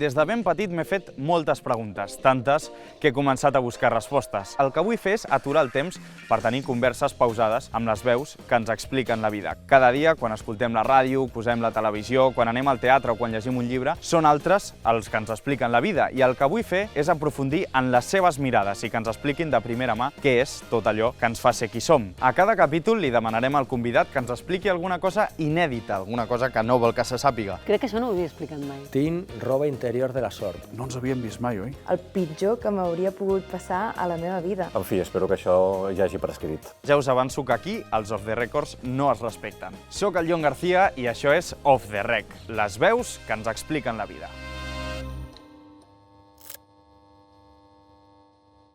Des de ben petit m'he fet moltes preguntes, tantes que he començat a buscar respostes. El que vull fer és aturar el temps per tenir converses pausades amb les veus que ens expliquen la vida. Cada dia, quan escoltem la ràdio, posem la televisió, quan anem al teatre o quan llegim un llibre, són altres els que ens expliquen la vida. I el que vull fer és aprofundir en les seves mirades i que ens expliquin de primera mà què és tot allò que ens fa ser qui som. A cada capítol li demanarem al convidat que ens expliqui alguna cosa inèdita, alguna cosa que no vol que se sàpiga. Crec que això no ho havia explicat mai. Tinc roba interior de la sort. No ens havíem vist mai, oi? El pitjor que m'hauria pogut passar a la meva vida. En fi, espero que això ja hagi prescrit. Ja us avanço que aquí els Off the Records no es respecten. Soc el Jon García i això és Off the Rec, les veus que ens expliquen la vida.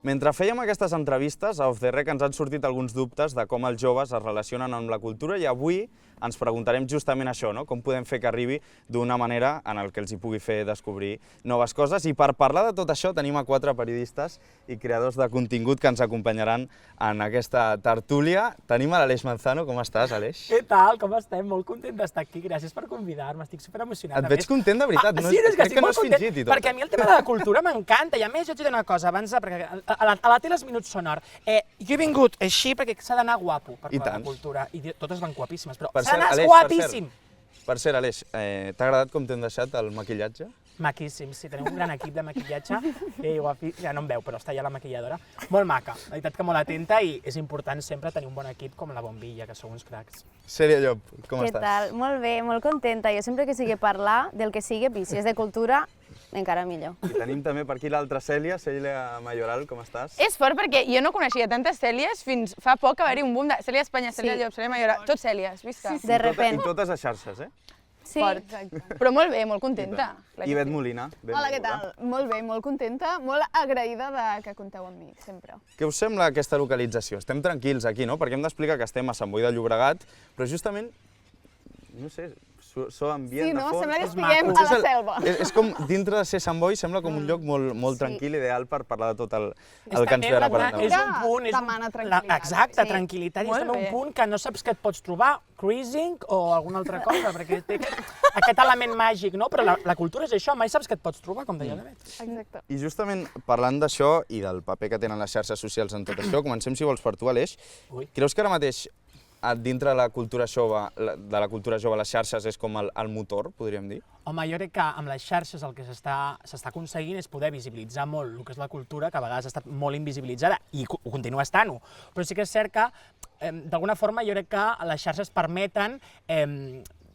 Mentre fèiem aquestes entrevistes, a Off the Rec ens han sortit alguns dubtes de com els joves es relacionen amb la cultura i avui ens preguntarem justament això, no? Com podem fer que arribi d'una manera en el que els hi pugui fer descobrir noves coses. I per parlar de tot això tenim a 4 periodistes i creadors de contingut que ens acompanyaran en aquesta tertúlia. Tenim a l'Aleix Manzano. Com estàs, Aleix? Què tal? Com estem? Molt content d'estar aquí. Gràcies per convidar-me. Estic superemocionat. Et veig content, de veritat. Sí, crec que no és fingit i tot. Perquè a mi el tema de la cultura m'encanta. I a més, jo et diré una cosa, abans, perquè a la tele els minuts són or. Jo he vingut així perquè s'ha d'anar guapo per parlar de cultura. I totes van guapíssimes, però s'ha d'anar guapíssim. Per cert, Aleix, t'ha agradat com t'hem deixat el maquillatge? Maquíssim, sí, tenim un gran equip de maquillatge, ja no em veu, però està allà la maquilladora. Molt maca, la veritat que molt atenta i és important sempre tenir un bon equip com la Bombilla, que sou uns cracs. Cèlia Llop, com estàs? Què tal? Molt bé, molt contenta. Jo sempre que sigui parlar del que sigui, i si és de cultura, encara millor. I tenim també per aquí l'altra Cèlia, Cèlia Mayoral, com estàs? És fort perquè jo no coneixia tantes Cèlies fins fa poc que va haver-hi un boom de Cèlia Espanya, Cèlia Llop, Cèlia Mayoral, tot Cèlies, visca. De repent. I totes a xarxes, eh? Sí. Fort, exacte. Però molt bé, molt contenta. I Bet Molina. Hola, què tal? Molt bé, molt contenta, molt agraïda de que compteu amb mi, sempre. Què us sembla aquesta localització? Estem tranquils aquí, no? Perquè hem d'explicar que estem a Sant Boi de Llobregat, però justament, no sé, so ambient Sí, no? de fons. Sembla que estiguem a la selva. És com, dintre de ser Sant Boi, sembla com un lloc molt tranquil, ideal per parlar de tot el que ens ve ara per endavant. És un punt... Demana tranquil·litat. Exacte, tranquil·litat. És també un punt que no saps què et pots trobar, cruising o alguna altra cosa, perquè té aquest element màgic, no? Però la cultura és això, mai saps què et pots trobar, com deia l'Avet. Exacte. I justament parlant d'això i del paper que tenen les xarxes socials en tot això, comencem, si vols, per tu, Aleix. Creus que ara mateix, dintre de la cultura jove, les xarxes és com el motor, podríem dir? Home, jo crec que amb les xarxes el que s'està aconseguint és poder visibilitzar molt el que és la cultura, que a vegades ha estat molt invisibilitzada i ho continua estant-ho. Però sí que és cert que, d'alguna forma, jo crec que les xarxes permeten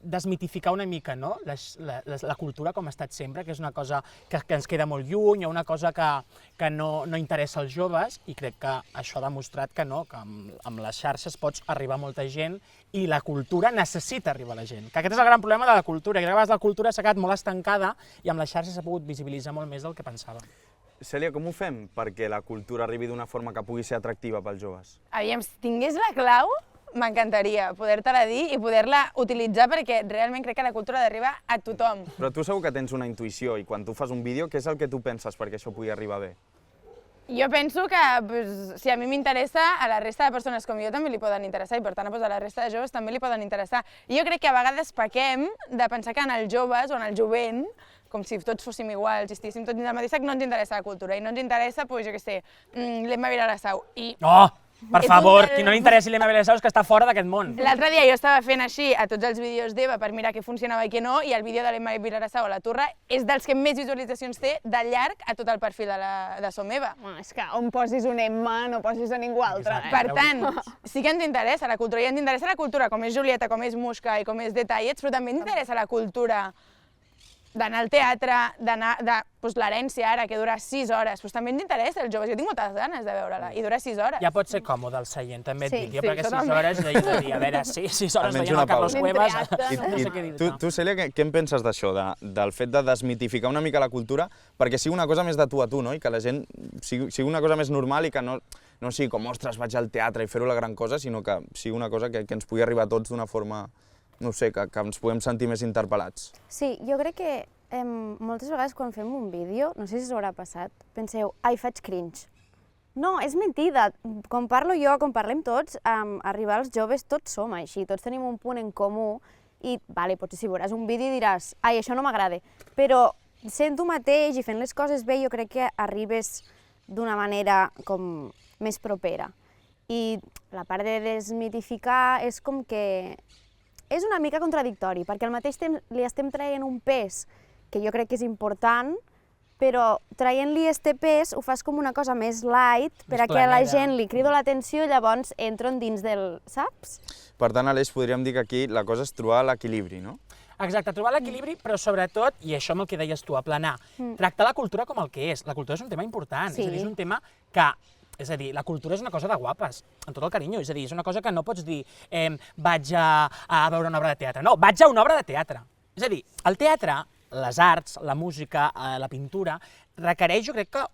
desmitificar una mica, no? La cultura com ha estat sempre, que és una cosa que ens queda molt lluny, o una cosa que no interessa als joves, i crec que això ha demostrat que no, que amb les xarxes pots arribar a molta gent i la cultura necessita arribar a la gent. Que aquest és el gran problema de la cultura, que a vegades la cultura s'ha quedat molt estancada i amb les xarxes s'ha pogut visibilitzar molt més del que pensava. Cèlia, com ho fem perquè la cultura arribi d'una forma que pugui ser atractiva pels joves? Aviam, si tingués la clau, m'encantaria poder-te-la dir i poder-la utilitzar perquè realment crec que la cultura ha d'arribar a tothom. Però tu segur que tens una intuïció i quan tu fas un vídeo, què és el que tu penses perquè això pugui arribar bé? Jo penso que si a mi m'interessa, a la resta de persones com jo també li poden interessar i per tant a la resta de joves també li poden interessar. I jo crec que a vegades pequem de pensar que en els joves o en el jovent, com si tots fóssim iguals i estiguéssim tots dins del mateix sac, no ens interessa la cultura i no ens interessa, jo què sé, l'Emma Vilassau. Oh! Per favor, qui no li interessi l'Emma Vilassau és que està fora d'aquest món. L'altre dia jo estava fent així a tots els vídeos d'Eva per mirar què funcionava i què no, i el vídeo de l'Emma Vilassau a la Turra és dels que més visualitzacions té de llarg a tot el perfil de Som Eva. És que on posis un Emma no posis a ningú altre. Per tant, sí que ens interessa la cultura, i ens interessa la cultura com és Julieta, com és Muixca i com és Detallets, però també ens interessa la cultura d'anar al teatre, l'herència ara, que dura 6 hores, també ens interessa els joves. Jo tinc moltes ganes de veure-la, i dura 6 hores. Ja pot ser còmode el seient, també et dic, perquè 6 hores jo diria, a veure, 6 hores veient el Carlos Cuevas, no sé què dir. Tu, Cèlia, què en penses d'això, del fet de desmitificar una mica la cultura perquè sigui una cosa més de tu a tu, no? I que la gent sigui una cosa més normal i que no sigui com, ostres, vaig al teatre i fer-ho la gran cosa, sinó que sigui una cosa que ens pugui arribar a tots d'una forma, no sé, que ens puguem sentir més interpel·lats. Sí, jo crec que moltes vegades quan fem un vídeo, no sé si us haurà passat, penseu, ai, faig cringe. No, és mentida. Com parlo jo, com parlem tots, arribar als joves tots som així, tots tenim un punt en comú i, potser si veuràs un vídeo diràs, ai, això no m'agrada, però sent tu mateix i fent les coses bé, jo crec que arribes d'una manera com més propera. I la part de desmitificar és com que és una mica contradictori, perquè al mateix temps li estem traient un pes que jo crec que és important, però traient-li este pes ho fas com una cosa més light per a que a la gent li crido l'atenció i llavors entren dins del, saps? Per tant, Aleix, podríem dir que aquí la cosa és trobar l'equilibri, no? Exacte, trobar l'equilibri, però sobretot, i això amb el que deies tu, aplanar, tractar la cultura com el que és. La cultura és un tema important, és a dir, és un tema que... És a dir, la cultura és una cosa de guapes, amb tot el carinyo, és a dir, és una cosa que no pots dir vaig a veure una obra de teatre. No, vaig a una obra de teatre. És a dir, el teatre, les arts, la música, la pintura, requereix, jo crec que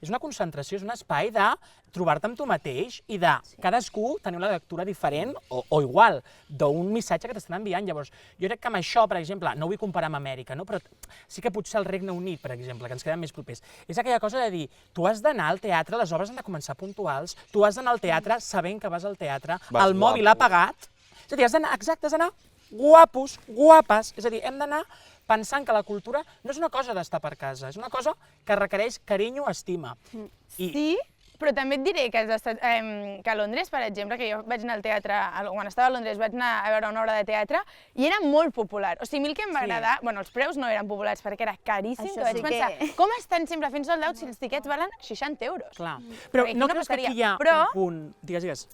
és una concentració, és un espai de trobar-te amb tu mateix i de cadascú tenir una lectura diferent o igual d'un missatge que t'estan enviant. Llavors, jo crec que amb això, per exemple, no vull comparar amb Amèrica, no? Però sí que potser el Regne Unit, per exemple, que ens queden més propers, és aquella cosa de dir, tu has d'anar al teatre, les obres han de començar puntuals, tu has d'anar al teatre sabent que vas al teatre, el mòbil apagat, és a dir, has d'anar guapos, guapes, és a dir, hem d'anar pensant que la cultura no és una cosa d'estar per casa, és una cosa que requereix carinyo, estima. Sí, però també et diré que a Londres, per exemple, que jo vaig anar al teatre, quan estava a Londres vaig anar a veure una obra de teatre i era molt popular. O sigui, a mi el que em va agradar, bueno, els preus no eren populars perquè era caríssim, que vaig pensar, com estan sempre fent sold out si els tiquets valen 60 euros? Clar, però no creus que aquí hi ha un punt... Digues.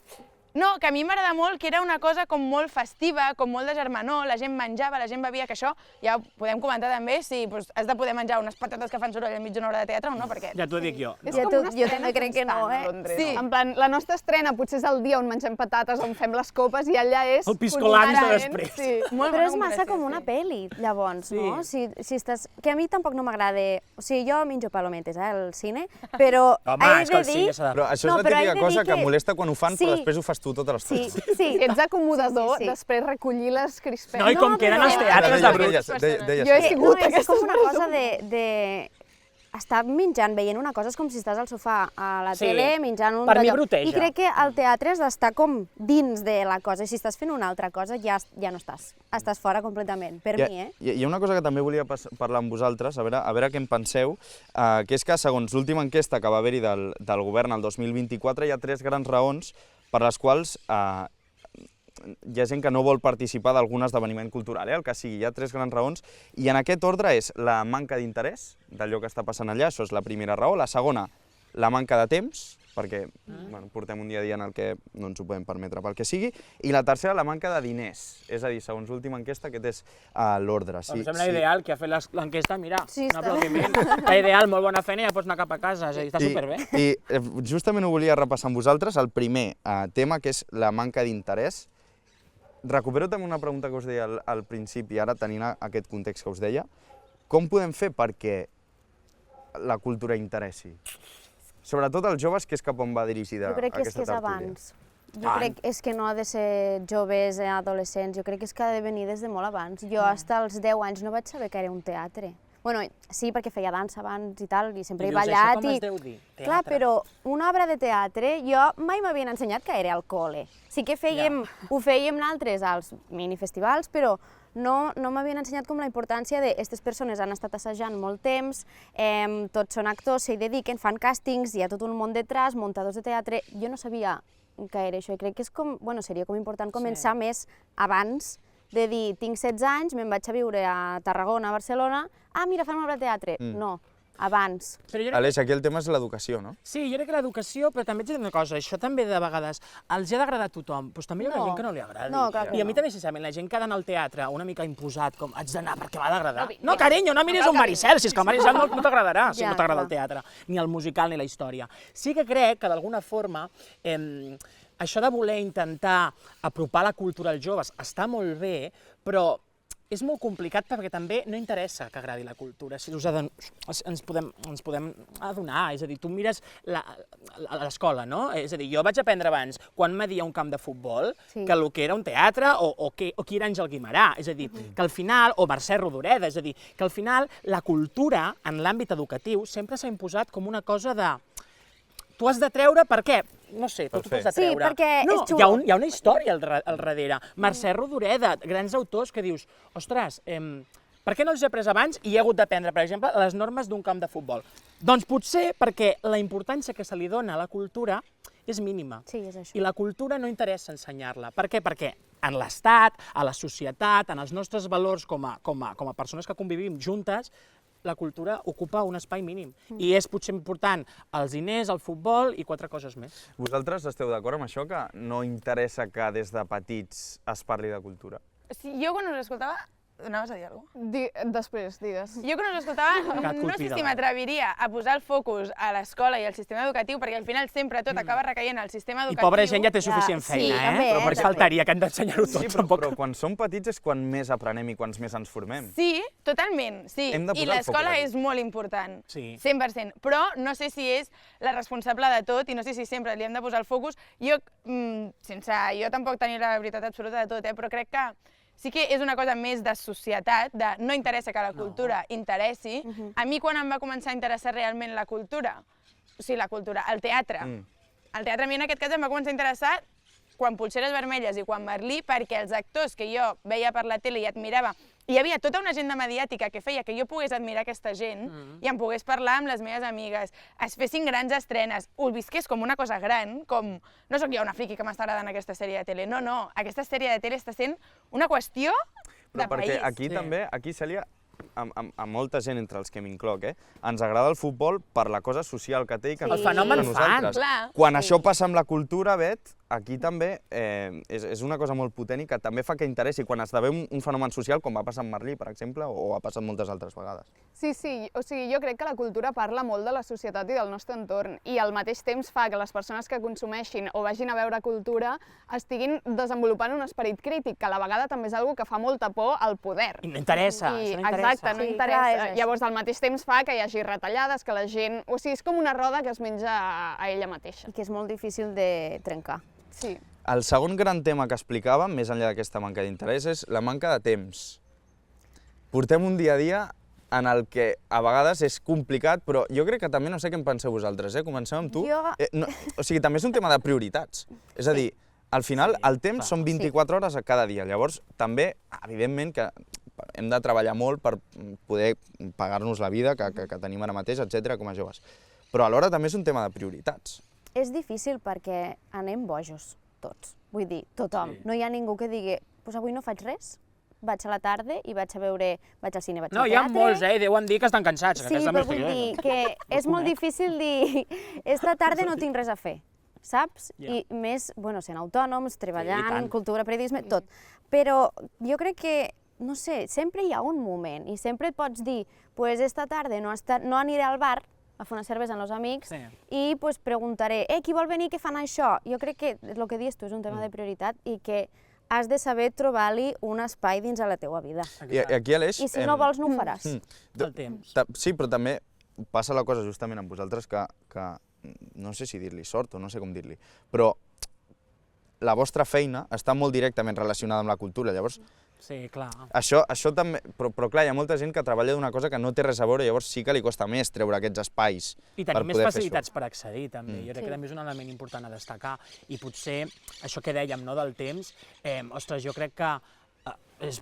No, que a mi m'agrada molt que era una cosa com molt festiva, com molt de germanor, la gent menjava, la gent bevia, que això ja ho podem comentar també, si has de poder menjar unes patates que fan soroll enmig d'una obra de teatre o no, perquè... Ja t'ho dic jo. És com una Jo estrena també crec que no, constant, Sí. En plan, la nostra estrena potser és el dia on mengem patates, on fem les copes, i allà és... El piscolans de quotidianament, després. Sí. Molt Però bona és massa comparació, com una sí. pel·li, llavors, no? Si estàs... Que a mi tampoc no m'agrada... O sigui, jo menjo palometes, al cine, però Home, he és que de el dir... cine s'ha de... Però això és No, la però he típica de dir cosa que que- molesta quan ho fan, però Sí. després ho fas tu tota Sí, l'estona. sí. Si ets acomodador, Sí, sí, sí. després recollir les crispetes. No, i com No, queden però- els teatres de brut. Deies. Jo he No, sigut és aquestes com una cosa persones. de estar menjant, veient una cosa, és com si estàs al sofà a la Sí. tele menjant un Per mi d'allò. bruteja. I crec que al teatre has d'estar com dins de la cosa, i si estàs fent una altra cosa ja no estàs. Estàs fora completament, per mi, eh? Hi ha una cosa que també volia parlar amb vosaltres, a veure què en penseu, que és que segons l'última enquesta que va haver-hi del govern el 2024 hi ha 3 grans raons per les quals hi ha gent que no vol participar d'algun esdeveniment cultural, el que sigui, hi ha 3 grans raons, i en aquest ordre és la manca d'interès d'allò que està passant allà, això és la primera raó, la segona, la manca de temps, perquè portem un dia a dia en el que no ens ho podem permetre pel que sigui, i la tercera, la manca de diners, és a dir, segons l'última enquesta, aquest és l'ordre. Em sembla ideal, que ha fet l'enquesta, mira, Sí, un està aplaudiment. Està ideal, molt bona feina i ja pots anar cap a casa, és a dir, està superbé. I justament ho volia repassar amb vosaltres, el primer tema, que és la manca d'interès. Recupero també una pregunta que us deia al principi, ara tenint aquest context que us deia. Com podem fer perquè la cultura interessi? Sobretot als joves, que és cap on va dirigida Jo crec que és aquesta que és tertúlia. abans. Jo crec que és que no ha de ser joves, adolescents, jo crec que és que ha de venir des de molt abans. Jo fins als 10 anys no vaig saber que era un teatre. Bueno, sí, perquè feia dansa abans i tal, i sempre he ballat. Això com es deu dir? Clar, però una obra de teatre, jo mai m'havien ensenyat que era al col·le. Sí que ho fèiem nosaltres als minifestivals, però no m'havien ensenyat com la importància de aquestes persones han estat assajant molt temps, tots són actors, s'hi dediquen, fan càstings, hi ha tot un món detrás, muntadors de teatre. Jo no sabia que era això i crec que és com, bueno, seria com important començar més abans de dir, tinc 16 anys, me'n vaig a viure a Tarragona, a Barcelona, mira, fan una obra de teatre. No, abans. Però jo crec Aleix, aquí el tema és l'educació, no? Sí, jo crec que l'educació, però també ets dir una cosa, això també de vegades els ha d'agradar a tothom, doncs també hi haurà No. gent que no li agradi. No, clar que I a mi no. també, sincerament, la gent que ha d'anar al teatre una mica imposat, com haig d'anar perquè m'ha d'agradar. No, carinyo, no miris un Maricel, si és que el Maricel no t'agradarà, si Ja, no t'agrada el clar. teatre, ni el musical ni la història. Sí que crec que d'alguna forma això de voler intentar apropar la cultura als joves està molt bé, però és molt complicat perquè també no interessa que agradi la cultura, si ens podem adonar, és a dir, tu mires a l'escola, no? És a dir, jo vaig aprendre abans, quan m'adia un camp de futbol, Sí. que el que era un teatre o qui era Àngel Guimerà, és a dir, que al final, o Mercè Rodoreda, és a dir, que al final la cultura en l'àmbit educatiu sempre s'ha imposat com una cosa de... Tu has de treure, per què? No sé, tu has de Sí, treure. perquè no, és xulo. hi ha una història al darrere. Mercè Rodoreda, grans autors que dius, ostres, Per què no els he après abans i he hagut d'aprendre, per exemple, les normes d'un camp de futbol? Doncs potser perquè la importància que se li dona a la cultura és mínima. Sí, és això. I la cultura no interessa ensenyar-la. Per què? Perquè en l'Estat, a la societat, en els nostres valors com a persones que convivim juntes, la cultura ocupa un espai mínim. I és potser important els diners, el futbol i 4 coses més. Vosaltres esteu d'acord amb això, que no interessa que des de petits es parli de cultura? Sí, jo quan us escoltava... Anaves a dir alguna cosa? Després, digues. Jo quan us escoltava no sé si m'atreviria a posar el focus a l'escola i al sistema educatiu, perquè al final sempre tot acaba recaient al sistema I educatiu. pobra gent ja té suficient feina, també, Però per també. faltaria que hem d'ensenyar-ho tot. Sí, però quan som petits és quan més aprenem i quants més ens formem. Sí, totalment, sí. Hem de posar I el l'escola focus aquí. és molt important, Sí. 100%. Però no sé si és la responsable de tot i no sé si sempre li hem de posar el focus. Jo, sense jo tampoc tenir la veritat absoluta de tot, però crec que sí que és una cosa més de societat, de no interessa que la cultura interessi. A mi quan em va començar a interessar realment la cultura? O sigui, la cultura, el teatre. El teatre a mi en aquest cas em va començar a interessar quan Polseres Vermelles i quan Merlí, perquè els actors que jo veia per la tele i admirava, hi havia tota una agenda mediàtica que feia que jo pogués admirar aquesta gent i em pogués parlar amb les meves amigues, es fessin grans estrenes, ho visqués com una cosa gran, com no sóc jo una friki que m'està agradant aquesta sèrie de tele, no, aquesta sèrie de tele està sent una qüestió de Però perquè país. aquí també, aquí Cèlia, a molta gent entre els que m'incloc, ens agrada el futbol per la cosa social que té i que Sí. ens El fenomen a nosaltres. fan, clar. Quan això passa amb la cultura, Bet, aquí també és una cosa molt potent i que també fa que interessi quan esdevé un fenomen social, com va passar amb Merlí, per exemple, o ha passat moltes altres vegades. Sí, o sigui, jo crec que la cultura parla molt de la societat i del nostre entorn i al mateix temps fa que les persones que consumeixin o vagin a veure cultura estiguin desenvolupant un esperit crític, que a la vegada també és una que fa molta por al poder. I no interessa, I, això no interessa. exacte, no Sí, interessa. clar, és així. Llavors, al mateix temps fa que hi hagi retallades, que la gent... O sigui, és com una roda que es menja a ella mateixa. I que és molt difícil de trencar. Sí. El segon gran tema que explicàvem, més enllà d'aquesta manca d'interès, és la manca de temps. Portem un dia a dia en el que a vegades és complicat, però jo crec que també, no sé què en penseu vosaltres, comencem amb tu. O sigui, també és un tema de prioritats. És a dir, al final el temps són 24 hores a cada dia. Llavors, també, evidentment, que hem de treballar molt per poder pagar-nos la vida que tenim ara mateix, etc., com a joves. Però alhora també és un tema de prioritats. És difícil perquè anem bojos, tots. Vull dir, tothom. No hi ha ningú que digui, doncs avui no faig res, vaig a la tarda i vaig al cine, vaig al teatre. No, hi ha molts, deuen dir que estan cansats. Sí, però vull dir que és molt difícil dir, esta tarda no tinc res a fer, saps? I més, bueno, sent autònoms, treballant, cultura, periodisme, tot. Però jo crec que, no sé, sempre hi ha un moment i sempre et pots dir, pues esta tarda no aniré al bar a fer una cervesa amb els amics i pues preguntaré, qui vol venir, què fan això? Jo crec que el que dius tu és un tema de prioritat i que has de saber trobar-li un espai dins de la teua vida. I aquí, Aleix... I si no vols, no ho faràs. El temps. Sí, però també passa la cosa justament amb vosaltres que no sé si dir-li sort o no sé com dir-li, però la vostra feina està molt directament relacionada amb la cultura, llavors... Sí, clar. Això també... Però clar, hi ha molta gent que treballa d'una cosa que no té res a veure, llavors sí que li costa més treure aquests espais I per tenim més poder fer facilitats això. per accedir, també. Jo crec que també és un element important a destacar. I potser, això que dèiem, no, del temps, ostres, jo crec que és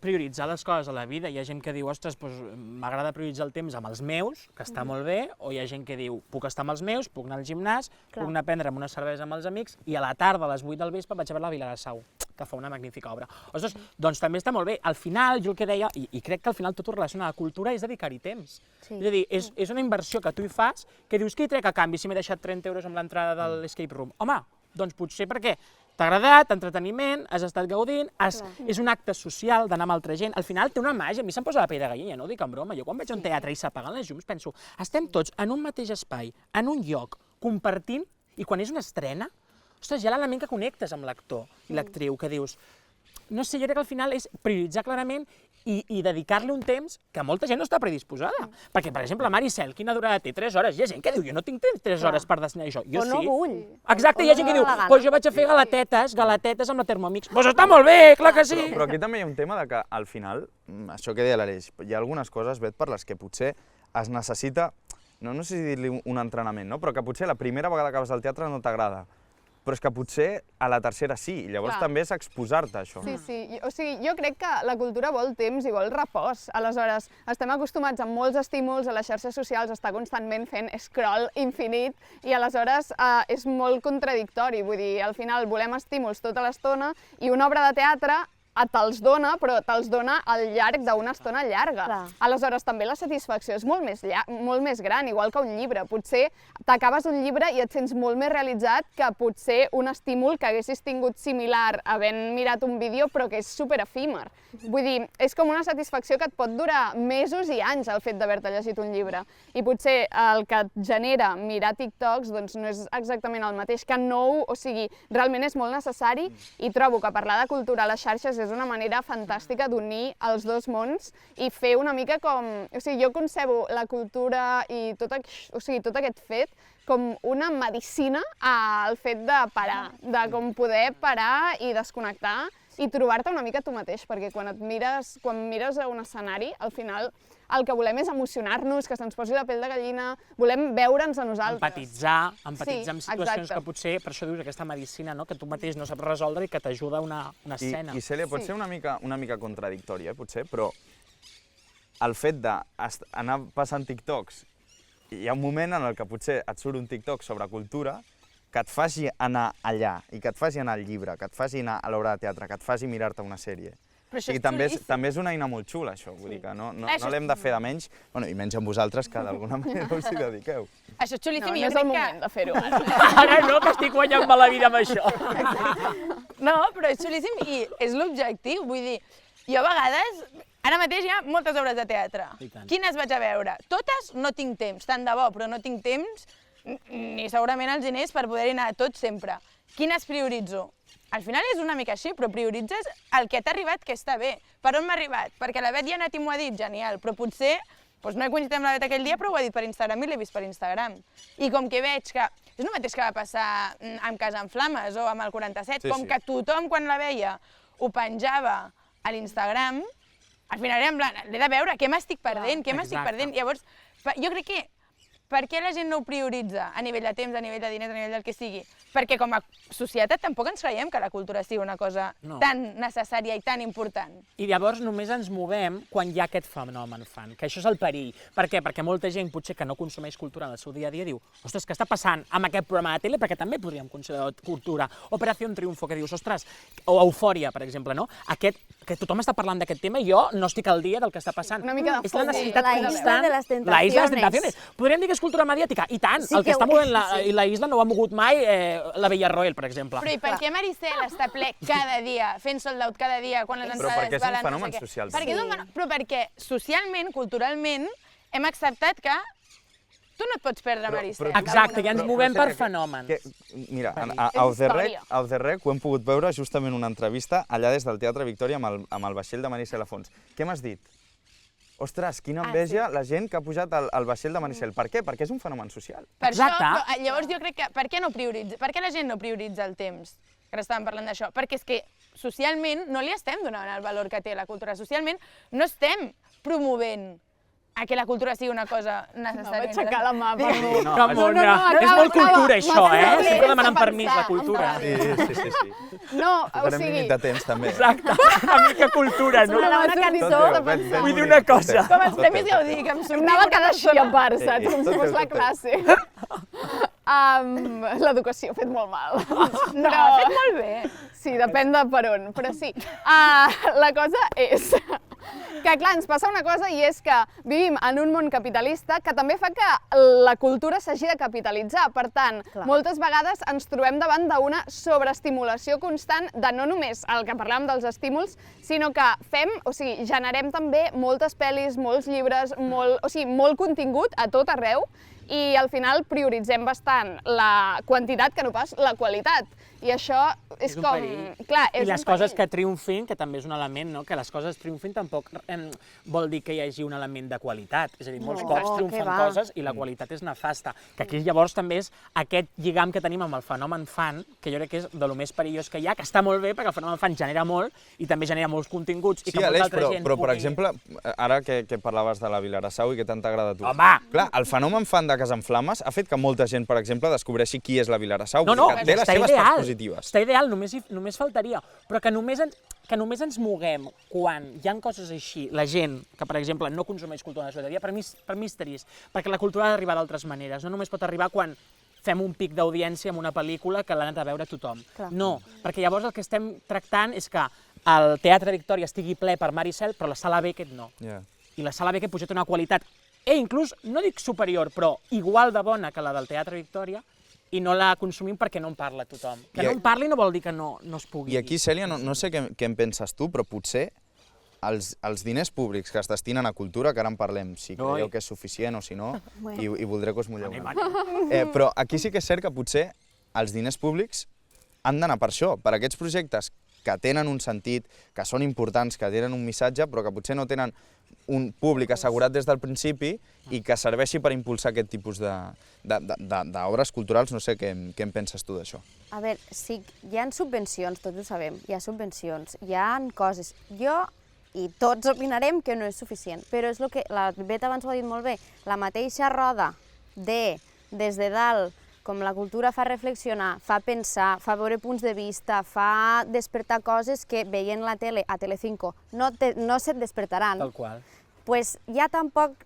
prioritzar les coses a la vida. Hi ha gent que diu, ostres, m'agrada prioritzar el temps amb els meus, que està molt bé, o hi ha gent que diu, puc estar amb els meus, puc anar al gimnàs, puc anar a prendre'm una cervesa amb els amics, i a la tarda, a les 8 del vespre, vaig a veure la Vila de Sau, que fa una magnífica obra. Ostres, doncs també està molt bé. Al final, jo el que deia, i crec que al final tot ho relaciona a la cultura, és dedicar-hi temps. És a dir, és una inversió que tu hi fas, que dius, què hi trec a canvi si m'he deixat 30 euros amb l'entrada de l'escape room? Home, doncs potser perquè t'ha agradat, entreteniment, has estat gaudint, és un acte social d'anar amb altra gent. Al final té una màgia, a mi se'm posa la pell de gallina, no ho dic en broma. Jo quan veig un teatre i s'apaguen les llums penso, estem tots en un mateix espai, en un lloc, compartint, i quan és una estrena, ostres, hi ha l'element que connectes amb l'actor i l'actriu, que dius, no sé, jo crec que al final és prioritzar clarament i dedicar-li un temps que molta gent no està predisposada. Perquè, per exemple, Maricel, quina durada té? 3 hores. Hi ha gent que diu, jo no tinc 3 hores per destinar això. Jo sí. O no vull. Exacte, hi ha gent que diu, doncs jo vaig a fer galatetes amb la Thermomix. Doncs està molt bé, clar que sí. Però aquí també hi ha un tema de que, al final, això que deia l'Aleix, hi ha algunes coses, Bet, per les que potser es necessita, no sé si dir-li un entrenament, no? Però que potser la primera vegada que vas al teatre no t'agrada. però és que potser a la tercera sí, i llavors Clar. també és exposar-te a això. Sí. O sigui, jo crec que la cultura vol temps i vol repòs. Aleshores, estem acostumats a molts estímuls, a les xarxes socials està constantment fent scroll infinit i aleshores és molt contradictori. Vull dir, al final volem estímuls tota l'estona i una obra de teatre te'ls dona, però te'ls dona al llarg d'una estona llarga. Clar. Aleshores, també la satisfacció és molt més gran, igual que un llibre. Potser t'acabes un llibre i et sents molt més realitzat que potser un estímul que haguessis tingut similar havent mirat un vídeo, però que és superefímer. Vull dir, és com una satisfacció que et pot durar mesos i anys el fet d'haver-te llegit un llibre. I potser el que et genera mirar TikToks doncs no és exactament el mateix que nou, o sigui, realment és molt necessari i trobo que parlar de cultura a les xarxes és una manera fantàstica d'unir els dos mons i fer una mica com... O sigui, jo concebo la cultura i tot aquest fet com una medicina al fet de parar, de com poder parar i desconnectar i trobar-te una mica tu mateix, perquè quan mires a un escenari, al final el que volem és emocionar-nos, que se'ns posi la pell de gallina, volem veure'ns a nosaltres. Empatitzar amb situacions exacte. que potser, per això dius aquesta medicina, no? Que tu mateix no saps resoldre i que t'ajuda una escena. I Cèlia, pot ser una mica contradictòria, potser, però el fet d'anar passant TikToks, hi ha un moment en el que potser et surt un TikTok sobre cultura que et faci anar allà, i que et faci anar al llibre, que et faci anar a l'obra de teatre, que et faci mirar-te una sèrie. Però això I també és una eina molt xula, això, vull dir que no l'hem de fer de menys, i menys amb vosaltres, que d'alguna manera us hi dediqueu. Això és xulíssim No, i no jo és el crec moment de fer-ho ara. Ara no, que estic guanyant-me la vida amb això. No, però és xulíssim i és l'objectiu. Vull dir, jo a vegades, ara mateix hi ha moltes obres de teatre. I tant. Quines vaig a veure? Totes no tinc temps, tant de bo, però no tinc temps ni segurament els diners per poder-hi anar a tot sempre. Quines prioritzo? Al final és una mica així, però prioritzes el que t'ha arribat que està bé. Per on m'ha arribat? Perquè la Bet ja ha anat i m'ho ha dit, genial, però potser no he coincidit amb la Bet aquell dia, però ho ha dit per Instagram i l'he vist per Instagram. I com que veig que és el mateix que va passar amb Casa en Flames o amb el 47, com que tothom quan la veia ho penjava a l'Instagram, al final era en plan, l'he de veure, què m'estic perdent, què m'estic perdent. Llavors, jo crec que per què la gent no ho prioritza a nivell de temps, a nivell de diners, a nivell del que sigui? Perquè com a societat tampoc ens creiem que la cultura sigui una cosa tan necessària i tan important. I llavors només ens movem quan hi ha aquest fenomen fan, que això és el perill. Per què? Perquè molta gent potser que no consumeix cultura en el seu dia a dia diu ostres, què està passant amb aquest programa de tele? Perquè també podríem considerar cultura. Operació Triunfo, que dius, ostres, o Eufòria, per exemple, no? Que tothom està parlant d'aquest tema i jo no estic al dia del que està passant. Una mica de És la necessitat La isla constant. de les tentaciones. La isla de les tentaciones. Podríem dir que és cultura mediàtica, i tant. Sí El que que està ho movent és, la isla no ho ha mogut mai la Villarroel, per exemple. Però i per què Maricel està ple cada dia, fent sold out cada dia, quan les Però entrades perquè és un valen no fenomen sé què? social, Perquè també. però perquè socialment, culturalment, hem acceptat que tu no et pots perdre Maricel. Exacte, ja ens movem per fenomen. Mira, És a Off the història. Rec ho hem pogut veure justament una entrevista allà des del Teatre Victòria amb el vaixell de Maricel a fons. Què m'has dit? Ostres, quina enveja la gent que ha pujat al vaixell de Maricel. Per què? Perquè és un fenomen social. Per això, Exacte. llavors jo crec que per què la gent no prioritza el temps? Que ara estàvem parlant d'això. Perquè és que socialment no li estem donant el valor que té la cultura. Socialment no estem promovent a que la cultura sigui una cosa necessària. Vaig aixecar la mà, perdó. Ramona, és molt cultura això, Sempre demanant permís, la cultura. Sí. No, o Farem sigui... límit de temps, també. Exacte, una mica cultura, no? Una cançó. Vull dir una cosa. Com els premis Gaudí, que em Anava a quedar així a part, Sí, saps? Com si tot fos bé, la tot bé. classe. L'educació ha fet molt mal. No, ha fet molt bé. Sí, depèn de per on, però sí. La cosa és que, clar, ens passa una cosa i és que vivim en un món capitalista que també fa que la cultura s'hagi de capitalitzar. Per tant, moltes vegades ens trobem davant d'una sobreestimulació constant de no només el que parlàvem dels estímuls, sinó que generem també moltes pel·lis, molts llibres, molt contingut a tot arreu, i al final prioritzem bastant la quantitat que no pas la qualitat. I això és un com... perill. Clar, I és les un coses perill. que triomfin, que també és un element, no? Que les coses triomfin tampoc vol dir que hi hagi un element de qualitat. És a dir, molts cops triomfen que va. coses i la qualitat és nefasta. Que aquí llavors també és aquest lligam que tenim amb el fenomen fan, que jo crec que és de lo més perillós que hi ha, que està molt bé perquè el fenomen fan genera molt i també genera molts continguts. I que molta altra gent però per pugui... exemple, ara que parlaves de la Vilarassau i que tant t'agrada a tu. Home! Clar, el fenomen fan de taques en flames ha fet que molta gent, per exemple, descobreixi qui és la Vilarassau, No, que té les està seves ideal, parts positives. està ideal, només faltaria, però que només ens moguem quan hi ha coses així, la gent que, per exemple, no consumeix cultura de la ciutadania, per mi és trist, perquè la cultura ha d'arribar d'altres maneres, no només pot arribar quan fem un pic d'audiència amb una pel·lícula que l'ha anat a veure tothom. Clar. No, perquè llavors el que estem tractant és que el Teatre Victòria estigui ple per mar i cel, però la Sala Beckett no. Yeah. I la Sala Beckett potser té una qualitat, inclús, no dic superior, però igual de bona que la del Teatre Victòria, i no la consumim perquè no en parla tothom. Que no en parli no vol dir que no es pugui. I aquí, Cèlia, no sé què en penses tu, però potser els diners públics que es destinen a cultura, que ara en parlem, si creieu que és suficient o si no, i voldré que us mulleu una mica. Però aquí sí que és cert que potser els diners públics han d'anar per això, per aquests projectes que tenen un sentit, que són importants, que tenen un missatge, però que potser no tenen un públic assegurat des del principi i que serveixi per impulsar aquest tipus d'obres culturals. No sé què en penses tu d'això. A veure, sí, hi ha subvencions, tots ho sabem, hi ha subvencions, hi ha coses. Jo i tots opinarem que no és suficient, però és el que la Beta abans ho ha dit molt bé, la mateixa roda des de dalt, com la cultura fa reflexionar, fa pensar, fa veure punts de vista, fa despertar coses que veient la tele a Telecinco no se't despertaran. Tal qual. Pues ja tampoc,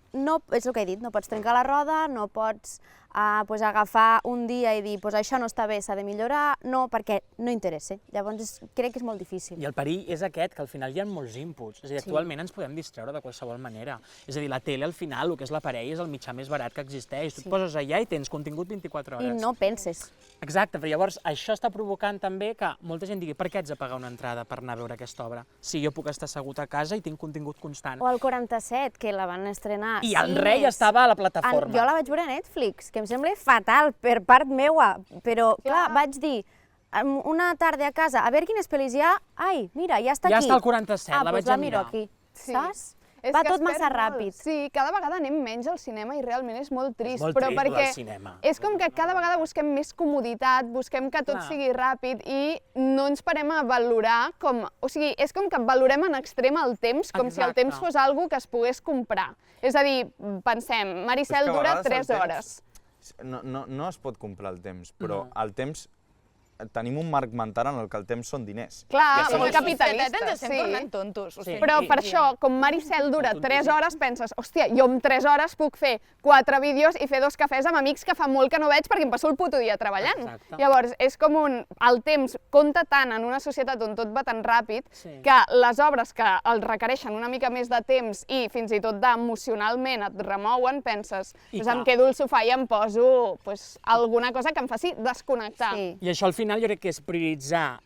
és el que he dit, no pots trencar la roda, no pots agafar un dia i dir això no està bé, s'ha de millorar, no, perquè no interessa. Llavors crec que és molt difícil. I el perill és aquest, que al final hi ha molts inputs. És a dir, actualment ens podem distreure de qualsevol manera. És a dir, la tele al final, el que és l'aparell, és el mitjà més barat que existeix. Tu et poses allà i tens contingut 24 hores. I no penses. Exacte, però llavors això està provocant també que molta gent digui per què haig de pagar una entrada per anar a veure aquesta obra? Si jo puc estar assegut a casa i tinc contingut constant. O el 47, que la van estrenar. I el rei estava a la plataforma. Jo la vaig veure a Netflix, que em sembla fatal per part meua, però clar, vaig dir, una tarda a casa, a veure quines pel·lis hi ha, ai, mira, ja està aquí. Ja està el 47, la vaig a mirar. Miro aquí, saps? És Va que tot es massa perd molt. ràpid. Sí, cada vegada anem menys al cinema i realment és molt trist. molt però trist, perquè el cinema. és com que cada vegada busquem més comoditat, busquem que tot Clar. sigui ràpid i no ens parem a valorar com... O sigui, és com que valorem en extrem el temps, com si el temps fos algo que es pogués comprar. És a dir, pensem, Mar i cel dura 3 hores. No es pot comprar el temps, però el temps... Tenim un marc mental en el que el temps són diners. Clar, Com a molt capitalista, societat ens estem tornant tontos. Sí. Però per això, com Mar i cel dura 3 hores, penses, hòstia, jo en 3 hores puc fer 4 vídeos i fer 2 cafès amb amics que fa molt que no veig perquè em passo el puto dia treballant. Exacte. Llavors, és com el temps compta tant en una societat on tot va tan ràpid que les obres que el requereixen una mica més de temps i fins i tot emocionalment et remouen, penses, em quedo al sofà i em poso alguna cosa que em faci desconnectar. I això al final jo crec que és prioritzar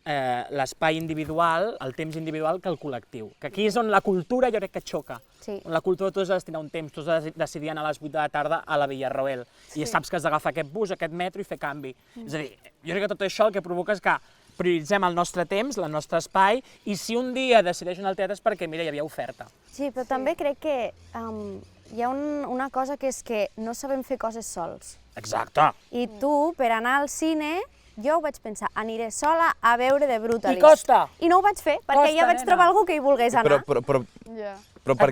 l'espai individual, el temps individual, que el col·lectiu. Que aquí és on la cultura jo crec que xoca. On la cultura tu has de destinar un temps, tu has de decidir anar a les 8 de la tarda a la Villarroel i saps que has d'agafar aquest bus, aquest metro i fer canvi. És a dir, jo crec que tot això el que provoca és que prioritzem el nostre temps, el nostre espai, i si un dia decideix anar al teatre és perquè, mira, hi havia oferta. Sí, però també crec que hi ha una cosa que és que no sabem fer coses sols. Exacte. I tu, per anar al cine, jo ho vaig pensar, aniré sola a veure The Brutalist. I costa! I no ho vaig fer, perquè ja vaig trobar algú que hi volgués anar. Però per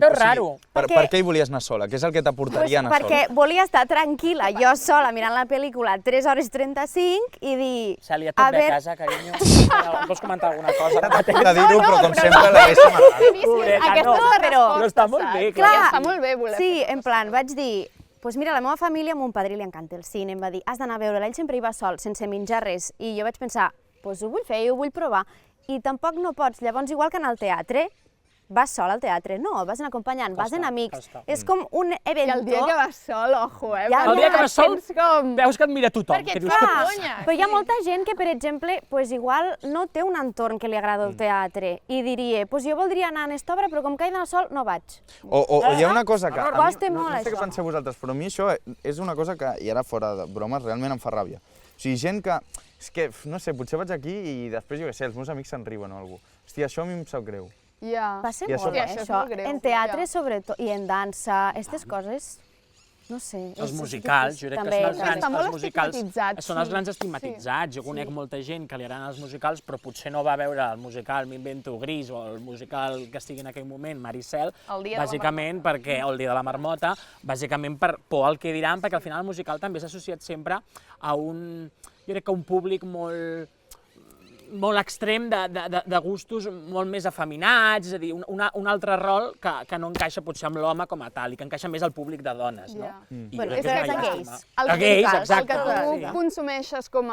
què hi volies anar sola? Què és el que t'aportaria anar sola? Perquè volia estar tranquil·la, jo sola, mirant la pel·lícula 3 hores 35 i dir... Cèlia, tot bé a casa, carinyo? Vols comentar alguna cosa? De dir-ho, però com sempre l'haguéssim Aquesta però està molt bé. Clar, està molt bé voler fer. Sí, en plan, vaig dir... Doncs mira, la meva família, mon padrí li encanta el cine, em va dir, has d'anar a veure-la, ell sempre hi va sol, sense menjar res, i jo vaig pensar, doncs ho vull fer, ho vull provar, i tampoc no pots, llavors igual que anar al teatre, vas sol al teatre? No, vas anar acompanyant, vas anar amics, és com un evento... I el dia que vas sol, ojo, El dia que vas sol, veus que et mira tothom. Perquè però hi ha molta gent que, per exemple, igual no té un entorn que li agrada el teatre i diria, doncs jo voldria anar a aquesta obra, però com que he d'anar sol, no vaig. O hi ha una cosa que... Costa molt, no sé què penseu vosaltres, però a mi això és una cosa que, i ara fora de bromes, realment em fa ràbia. O sigui, gent que... És que, no sé, potser vaig aquí i després, jo què sé, els meus amics se'n riuen o alguna cosa. Hòstia, això a mi em sap greu. Ja. Va ser molt bé, això. En teatre, sobretot, i en dansa, aquestes coses. no sé. Els musicals, jo crec que són els grans, Està molt els musicals estigmatitzat, són els grans estigmatitzats. Jo conec molta gent que li agraden els musicals, però potser no va veure el musical M'invento Gris o el musical que estigui en aquell moment, Maricel, bàsicament perquè, o el Dia de la Marmota, bàsicament per por al que diran, perquè al final el musical també s'ha associat sempre a jo crec que un públic molt extrem de gustos molt més afeminats, és a dir, un altre rol que no encaixa potser amb l'home com a tal, i que encaixa més al públic de dones, no? Bueno, és que els és gais. gais. Gais, El exacte. que tu Sí. consumeixes com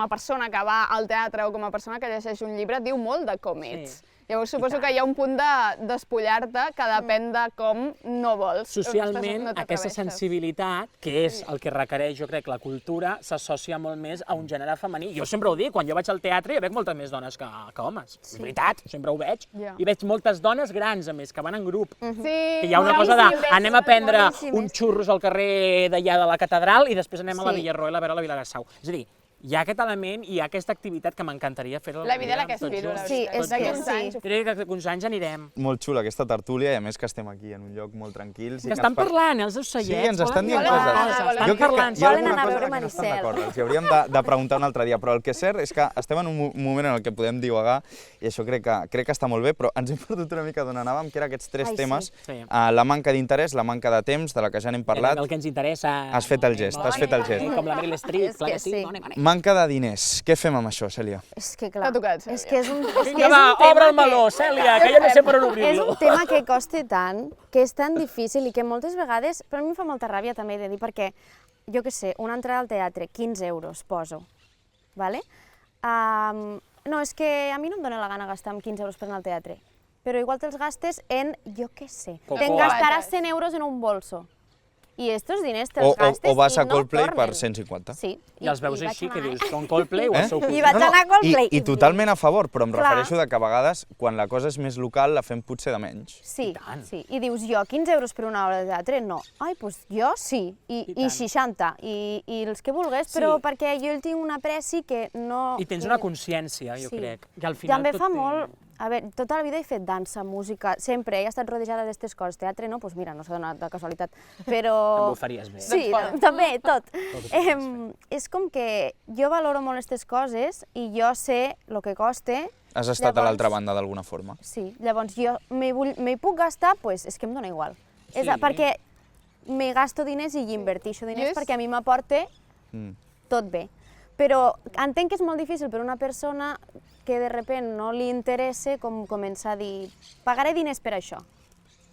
a persona que va al teatre o com a persona que llegeix un llibre, diu molt de com ets. Llavors suposo que hi ha un punt de despullar-te que depèn de com no vols. Socialment, no aquesta t'atreveixes. sensibilitat, que és el que requereix, jo crec, la cultura, s'associa molt més a un gènere femení. Jo sempre ho dic, quan jo vaig al teatre jo veig moltes més dones que homes. És veritat, sempre ho veig. Ja. I veig moltes dones grans, a més, que van en grup. Sí, Que hi ha una cosa de anem a prendre boníssimes. uns xurros al carrer d'allà de la catedral i després anem a la Sí. Villarroel a veure la Vilassau. És a dir, hi ha aquest element i hi ha aquesta activitat que m'encantaria fer-la. La vida a la que aspiro, la Sí, veritat. és que sí. Crec que d'aquí uns anys anirem. Molt xula aquesta tertúlia i a més que estem aquí en un lloc molt tranquils. Que estan parlant, els seus Sí, seients. ens estan dient volen coses. anar, volen Estan Jo crec que parlant. hi ha Volen alguna anar a cosa veure en la que no estan Maricel. d'acord. Els hi hauríem de preguntar un altre dia, però el que és cert és que estem en un moment en el que podem divagar i això crec que està molt bé, però ens hem perdut una mica d'on anàvem, que eren aquests tres Ai, sí. temes. Sí. La manca d'interès, la manca de temps, de la que ja n'hem parlat. El que ens interessa. Has fet el gest, has fet el gest. Com la Meryl Streep, És clar que que sí. sí. Dona, dona. Manca de diners. Què fem amb això, Cèlia? És que clar, T'ha tocat, Cèlia. és que és un Vinga, va, obre el meló, Cèlia, que ja no sé per on És obrir-lo. un tema que costa tant, que és tan difícil i que moltes vegades, però a mi em fa molta ràbia també de dir, perquè, jo què sé, una entrada al teatre, 15 euros, poso, vale? No, és que a mi no em dóna la gana gastar amb 15 euros per anar al teatre, però igual te'ls gastes en, jo què sé, Cocoa. te'n gastaràs 100 euros en un bolso. I estos diners te'ls gastes O vas i a no Coldplay tornen. per 150. Sí. I els veus vaig així, anar, que dius, són Coldplay o el seu I cosí? vaig anar a Coldplay. I totalment a favor, però em Clar. refereixo de que a vegades, quan la cosa és més local, la fem potser de menys. Sí, tant. sí. I dius, jo 15 euros per una hora de teatre? No. Ai, doncs jo sí. I tant. 60. I els que vulguis, Sí. però perquè jo el tinc un apreci que no... I tens una consciència, jo Sí. crec. Que al I final també tot fa té- molt... A veure, tota la vida he fet dansa, música, sempre he estat rodejada d'aquestes coses. Teatre no, doncs mira, no s'ha donat de casualitat, però... També ho faries bé. Sí, també, tot. És com que jo valoro molt aquestes coses i jo sé el que costa. Has estat a Llavors- l'altra banda d'alguna forma. Sí, llavors jo m'hi puc gastar, doncs és que em dona igual. Sí. Perquè me gasto diners i hi inverteixo diners perquè a mi m'aporta tot bé. Però entenc que és molt difícil per una persona que de repente no li interessa com començar a dir pagaré diners per això.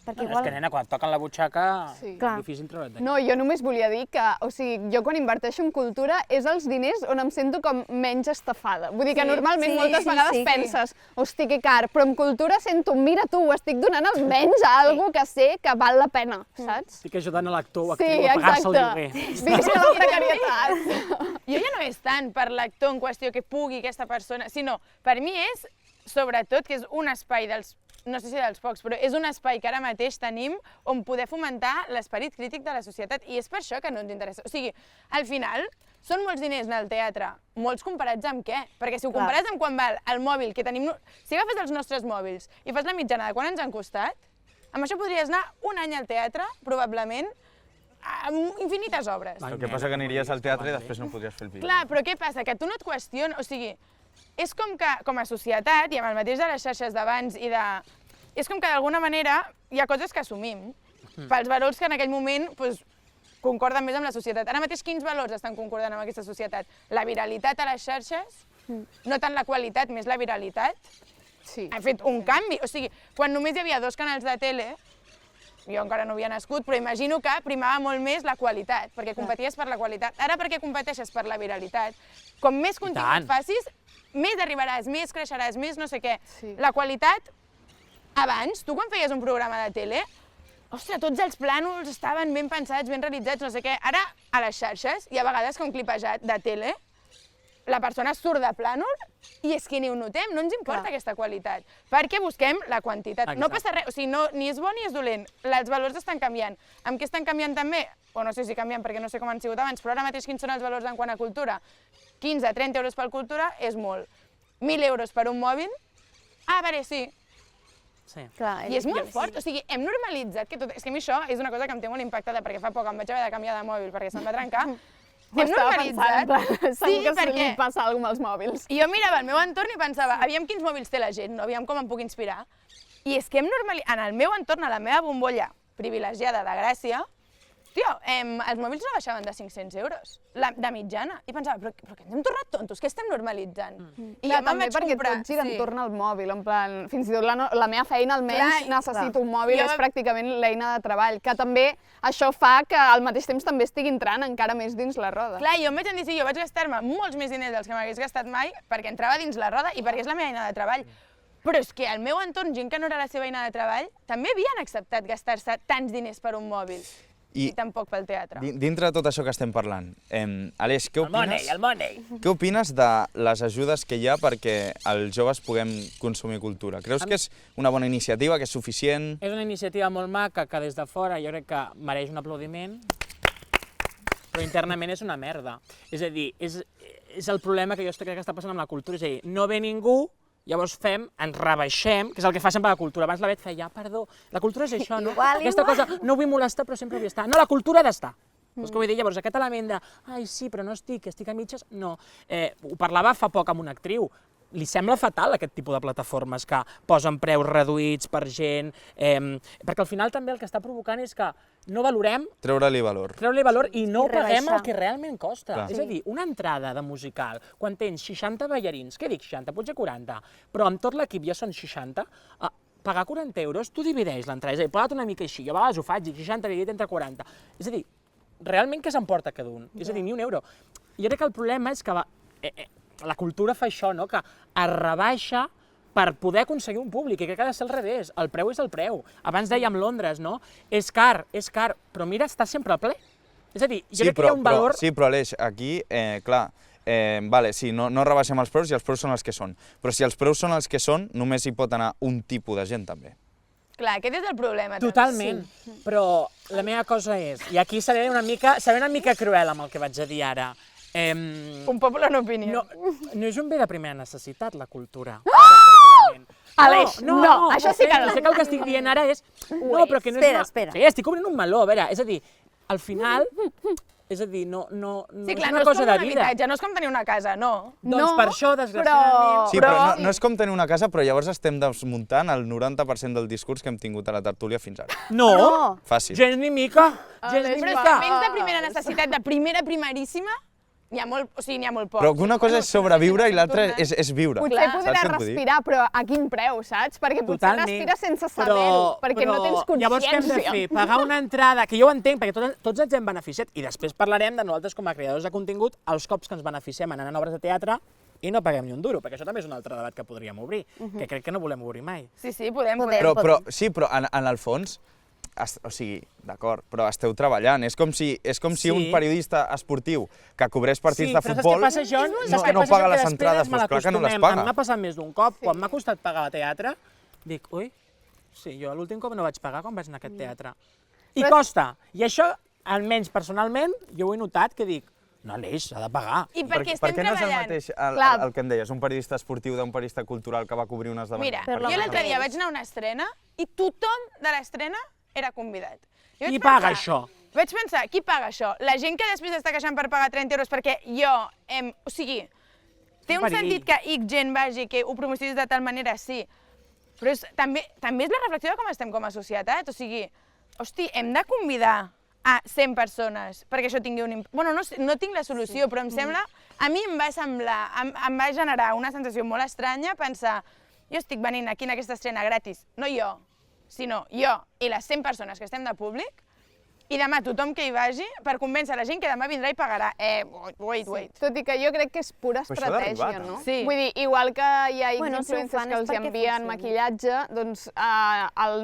Perquè És que, nena, quan et toquen la butxaca, Sí. Clar. difícil treure't d'aquí. No, jo només volia dir que, o sigui, jo quan inverteixo en cultura és els diners on em sento com menys estafada. Vull dir que normalment moltes vegades penses, hosti, que car, però en cultura sento, mira tu, estic donant almenys a algo que sé que val la pena, saps? Estic ajudant a l'actor o Sí, actriu a pagar-se el exacte. lloguer. Visca la precarietat. Jo ja no és tant per l'actor en qüestió que pugui aquesta persona, sinó per mi és, sobretot, que és un espai dels, no sé si dels pocs, però és un espai que ara mateix tenim on poder fomentar l'esperit crític de la societat i és per això que no ens interessa. O sigui, al final, són molts diners anar al teatre, molts comparats amb què? Perquè si ho compares amb quan val el mòbil que tenim... Si agafes els nostres mòbils i fas la mitjana de quan ens han costat, amb això podries anar un any al teatre, probablement, amb infinites obres. El que passa que aniries al teatre i després no podries fer el vídeo. Clar, però què passa? Que tu no et qüestiones, o sigui, és com que, com a societat, i amb el mateix de les xarxes d'abans i de... És com que d'alguna manera hi ha coses que assumim, pels valors que en aquell moment doncs, concorden més amb la societat. Ara mateix quins valors estan concordant amb aquesta societat? La viralitat a les xarxes? No tant la qualitat, més la viralitat? Sí. Han fet un canvi, o sigui, quan només hi havia 2 canals de tele, jo encara no havia nascut, però imagino que primava molt més la qualitat, perquè competies per la qualitat. Ara per què competeixes per la viralitat? Com més contingut facis, més arribaràs, més creixeràs, més no sé què. Sí. La qualitat, abans, tu quan feies un programa de tele, ostres, tots els plànols estaven ben pensats, ben realitzats, no sé què. Ara, a les xarxes, hi ha vegades que un clipejat de tele, la persona surt de plànol i és que ni ho notem, no ens importa aquesta qualitat, perquè busquem la quantitat. No passa res, o sigui, ni és bo ni és dolent, els valors estan canviant. Amb què estan canviant també? O no sé si canviant perquè no sé com han sigut abans, però ara mateix quins són els valors en quant a cultura? 15-30 euros per cultura és molt. 1.000 euros per un mòbil? Ah, vale, sí. Sí. Clar, I és molt fort, o sigui, hem normalitzat que tot... És que a mi això és una cosa que em té molt impactada, perquè fa poc em vaig haver de canviar de mòbil perquè se'm va trencar. Ho estava pensant, en plan, segur que perquè li passa alguna cosa amb els mòbils. jo mirava el meu entorn i pensava, aviam quins mòbils té la gent, aviam com em puc inspirar. I és que en el meu entorn, a la meva bombolla privilegiada de Gràcia, tio, els mòbils no baixaven de 500 euros, de mitjana. I pensava, però que ens hem tornat tontos, què estem normalitzant? I Clar, jo me'n també vaig perquè comprar... tot gira entorn al mòbil, en plan, fins i tot la meva feina almenys necessito un mòbil, és pràcticament l'eina de treball, que també això fa que al mateix temps també estigui entrant encara més dins la roda. Clar, jo em vaig dir, jo vaig gastar-me molts més diners dels que m'hagués gastat mai perquè entrava dins la roda i perquè és la meva eina de treball. Però és que al meu entorn, gent que no era la seva eina de treball, també havien acceptat gastar-se tants diners per un mòbil. I tampoc pel teatre. Dintre de tot això que estem parlant, Aleix, què opines? El money. Què opines de les ajudes que hi ha perquè els joves puguem consumir cultura? Creus que és una bona iniciativa, que és suficient? És una iniciativa molt maca que des de fora jo crec que mereix un aplaudiment, però internament és una merda. És a dir, és el problema que jo crec que està passant amb la cultura, és a dir, no ve ningú, llavors ens rebaixem, que és el que fa sempre la cultura. Abans la Bet feia, perdó, la cultura és això, no? Aquesta cosa, no vull molestar, però sempre vull estar. No, la cultura ha d'estar. Saps què vull dir? Llavors, aquest element de, ai, sí, però no estic a mitges, no. Ho parlava fa poc amb una actriu. Li sembla fatal aquest tipus de plataformes que posen preus reduïts per gent, perquè al final també el que està provocant és que no valorem... Treure-li valor. Treure-li valor i no paguem el que realment costa. Clar. És a dir, una entrada de musical, quan tens 60 ballarins, què dic 60, potser 40, però amb tot l'equip ja són 60, pagar 40 euros, tu divideix l'entrada, és a dir, pagat una mica així, jo a vegades ho faig, 60 dividit entre 40. És a dir, realment què s'emporta cada un? És a dir, ni un euro. Jo crec que el problema és que la cultura fa això, no? Que es rebaixa per poder aconseguir un públic, i crec que ha de ser al revés, el preu és el preu. Abans dèiem Londres, no? És car, però mira, està sempre ple. És a dir, jo crec que hi ha un valor... Sí, però Aleix, aquí, clar, vale, sí, no rebaixem els preus i els preus són els que són, però si els preus són els que són, només hi pot anar un tipus de gent, també. Clar, aquest és el problema. Totalment, però la meva cosa és, i aquí seré una mica cruel amb el que vaig a dir ara, un popular opinió. no és un bé de primera necessitat, la cultura. Aleix, no, això sí que no. Sé que el que estic dient ara és... No, però que no és una... Espera. Sí, estic obrint un meló, a veure, és a dir, al final... És a dir, no Sí, és clar, una no és cosa com de un vida. habitatge, no és com tenir una casa, no. Doncs per això, desgraciadament... Sí, però no és com tenir una casa, però llavors estem desmuntant el 90% del discurs que hem tingut a la tertúlia fins ara. No! Fàcil. Gens ni mica! Gens ni Però mica! si béns de primera necessitat, de primeríssima, n'hi ha molt poc. Però una cosa és sobreviure i l'altra és viure. Potser Saps podrà què et vull dir? respirar, però a quin preu, saps? Perquè potser respires sense saber-ho, perquè no tens consciència. Llavors què hem de fer? Pagar una entrada, que jo ho entenc, perquè tots ens hem beneficiat, i després parlarem de nosaltres com a creadors de contingut, els cops que ens beneficiem anant a obres de teatre i no paguem ni un duro, perquè això també és un altre debat que podríem obrir, que crec que no volem obrir mai. Sí, podem. Però en el fons, o sigui, d'acord, però esteu treballant. És com si un periodista esportiu que cobreix partits de futbol no paga les entrades, doncs clar que no les paga. M'ha passat més d'un cop, quan m'ha costat pagar a teatre, dic, ui, sí, jo l'últim cop no vaig pagar quan vaig anar a aquest teatre. I costa, i això, almenys personalment, jo ho he notat, que dic, no, Aleix, s'ha de pagar. I perquè estem Per què no és el treballant? mateix el que em deies, un periodista esportiu d'un periodista cultural que va cobrir un esdeveniment? Mira, jo l'altre dia vaig anar a una estrena i tothom de l'estrena era convidat. Qui paga això? Vaig pensar, qui paga això? La gent que després està queixant per pagar 30 euros perquè jo... O sigui, té un sentit que X gent vagi, que ho promocionis de tal manera, sí. Però també és la reflexió de com estem com a societat. O sigui, hosti, hem de convidar a 100 persones perquè això tingui un... Bueno, no tinc la solució, però em sembla... A mi em va generar una sensació molt estranya pensar, jo estic venint aquí en aquesta estrena gratis, no jo, sinó jo i les 100 persones que estem de públic, i demà tothom que hi vagi per convèncer la gent que demà vindrà i pagarà. Wait. Tot i que jo crec que és pura estratègia, no? Sí. Vull dir, igual que hi ha influencers que els envien maquillatge, doncs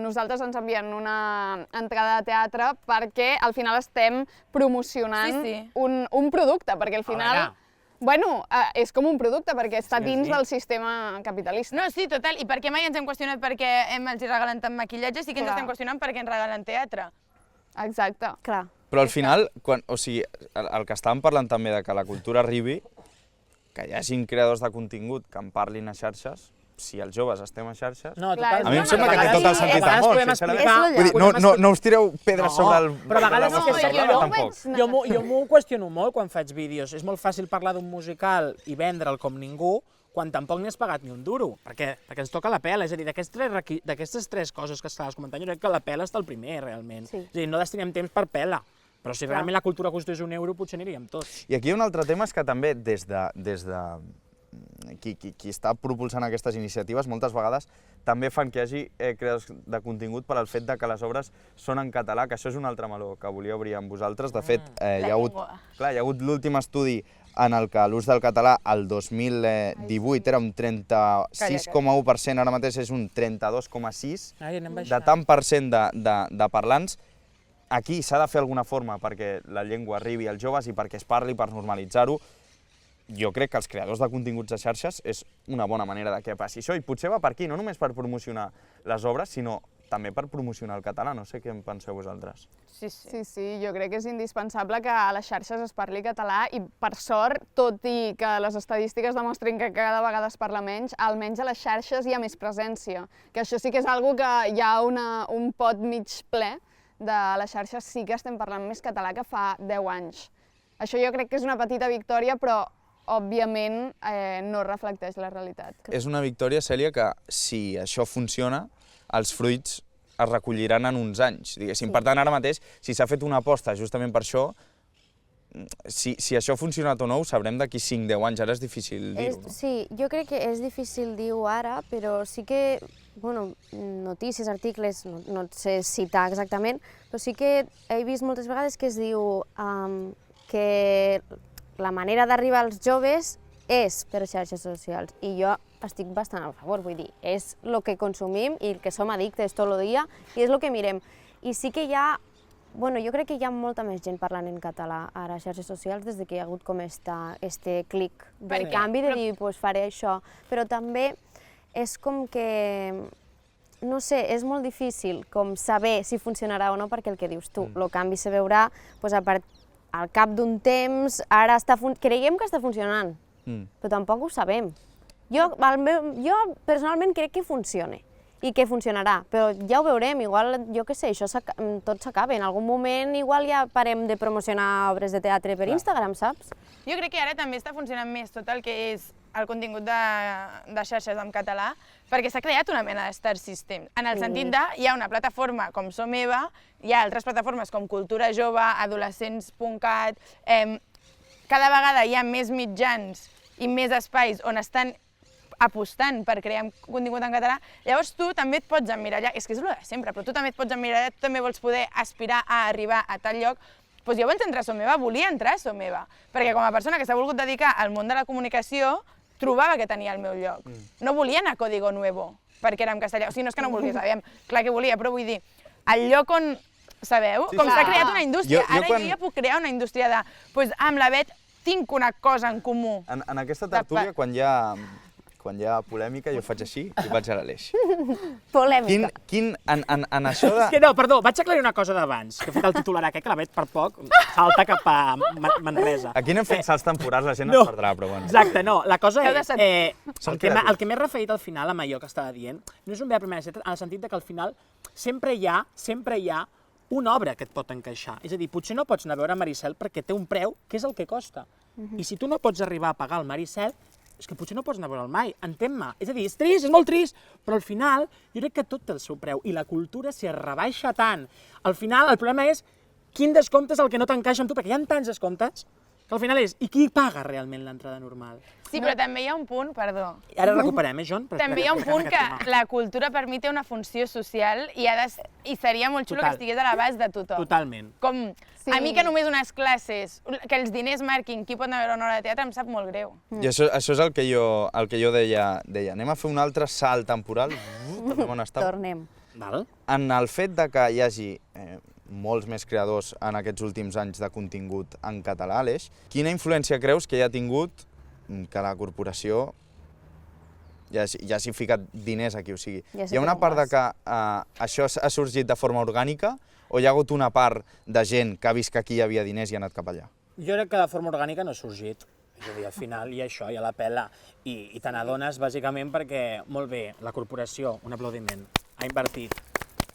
nosaltres ens envien una entrada de teatre perquè al final estem promocionant un producte, perquè al final... Bueno, és com un producte, perquè està dins del sistema capitalista. No, sí, total. I per què mai ens hem qüestionat perquè els regalen tant maquillatge? Sí que ens estem qüestionant perquè ens regalen teatre. Exacte. Clar. Però al final, o sigui, el que estàvem parlant també de que la cultura arribi, que hi hagin creadors de contingut que en parlin a xarxes, si els joves estem a xarxes... No, Clar, totalment. a mi em sembla que té tot el sentit del món, podem sincerament. explicar... Vull dir, no us tireu pedres sobre el... però a vegades la és que vostra jo taulada, no tampoc. Jo m'ho qüestiono molt quan faig vídeos. És molt fàcil parlar d'un musical i vendre'l com ningú quan tampoc n'hi has pagat ni un duro, perquè ens toca la pela. És a dir, d'aquestes tres coses que estaves comentant, jo crec que la pela està el primer, realment. Sí. És a dir, no destinem temps per pela. Però si realment la cultura costés €1, potser aniríem tots. I aquí hi ha un altre tema, és que també des de qui està propulsant aquestes iniciatives moltes vegades també fan que hi hagi creadors de contingut per al fet de que les obres són en català, que això és un altre meló que volia obrir amb vosaltres. De fet, hi ha hagut l'últim estudi en el que l'ús del català el 2018 era un 36,1%, ara mateix és un 32,6%, de tant per cent de parlants. Aquí s'ha de fer alguna forma perquè la llengua arribi als joves i perquè es parli, per normalitzar-ho. Jo crec que els creadors de continguts de xarxes és una bona manera de que passi això, i potser va per aquí, no només per promocionar les obres, sinó també per promocionar el català. No sé què en penseu vosaltres. Sí, jo crec que és indispensable que a les xarxes es parli català i, per sort, tot i que les estadístiques demostren que cada vegada es parla menys, almenys a les xarxes hi ha més presència. Que això sí que és una que hi ha un pot mig ple de les xarxes, sí que estem parlant més català que fa 10 anys. Això jo crec que és una petita victòria, però òbviament no reflecteix la realitat. És una victòria, Cèlia, que si això funciona, els fruits es recolliran en uns anys, diguéssim. Per tant, ara mateix, si s'ha fet una aposta justament per això, si això ha funcionat o no, ho sabrem d'aquí 5-10 anys, ara és difícil dir-ho. Sí, jo crec que és difícil dir-ho ara, però sí que, notícies, articles, no et sé citar exactament, però sí que he vist moltes vegades que es diu que la manera d'arribar als joves és per xarxes socials, i jo estic bastant a favor, vull dir, és el que consumim i el que som addictes tot el dia, i és el que mirem. I sí que hi ha, jo crec que hi ha molta més gent parlant en català ara a xarxes socials des que hi ha hagut com este clic del canvi de dir, doncs faré això, però també és com que, no sé, és molt difícil com saber si funcionarà o no, perquè el que dius tu, el canvi se veurà al cap d'un temps, ara creiem que està funcionant, però tampoc ho sabem. Jo personalment crec que funciona i que funcionarà, però ja ho veurem, igual, jo què sé, això tot s'acaba, en algun moment igual ja parem de promocionar obres de teatre per Instagram, saps? Jo crec que ara també està funcionant més tot el que és el contingut de xarxes en català, perquè s'ha creat una mena de star system, en el sentit de hi ha una plataforma com Som Eva, hi ha altres plataformes com Cultura Jove, Adolescents.cat, cada vegada hi ha més mitjans i més espais on estan apostant per crear contingut en català, llavors tu també et pots emmirallar, és que és el de sempre, però tu també et pots emmirallar, tu també vols poder aspirar a arribar a tal lloc. Doncs jo vaig entrar a Som Eva, volia entrar a Som Eva, perquè com a persona que s'ha volgut dedicar al món de la comunicació, trobava que tenia el meu lloc. No volia anar a Código Nuevo, perquè era en castellà, o sigui, no és que no volgués, sabíem, clar que volia, però vull dir, el lloc on, sabeu, com s'ha creat una indústria, ara jo ja puc crear una indústria de, doncs amb la Bet tinc una cosa en comú. En aquesta tertúlia, quan hi ha polèmica, jo faig així i vaig a l'Aleix. Polèmica. En això de... És que no, perdó, vaig aclarir una cosa d'abans, que he fet el titular aquest, que la Bet per poc salta cap a Manresa. Aquí anem fent salts temporals, la gent es perdrà, però bueno. Exacte, no, la cosa és... El que m'he referit al final amb allò que estava dient, no és un bé a primera cita, en el sentit que al final sempre hi ha una obra que et pot encaixar. És a dir, potser no pots anar a veure Maricel perquè té un preu que és el que costa. I si tu no pots arribar a pagar el Maricel, és que potser no pots anar a veure'l mai, entén-me. És a dir, és trist, és molt trist, però al final jo crec que tot té el seu preu i la cultura s'hi rebaixa tant. Al final el problema és quin descompte és el que no t'encaixa amb tu, perquè hi ha tants descomptes que al final és, i qui paga realment l'entrada normal? Sí, però també hi ha un punt, perdó. Ara recuperem, John? També hi ha un punt que la cultura per mi té una funció social i seria molt xulo que estigués a l'abast de tothom. Totalment. Com a mi que només unes classes, que els diners marquin qui pot anar a veure una obra de teatre, em sap molt greu. I això és el que jo deia. Anem a fer un altre salt temporal. Tornem. En el fet de que hi hagi molts més creadors en aquests últims anys de contingut en català, Aleix, quina influència creus que hi ha tingut que la corporació ja hagi ficat diners aquí? O sigui, hi ha una part de que això ha sorgit de forma orgànica o hi ha hagut una part de gent que ha vist que aquí hi havia diners i ha anat cap allà? Jo crec que de forma orgànica no ha sorgit. És a dir, al final hi ha això, hi ha la pela, i te n'adones bàsicament perquè, molt bé, la corporació, un aplaudiment, ha invertit,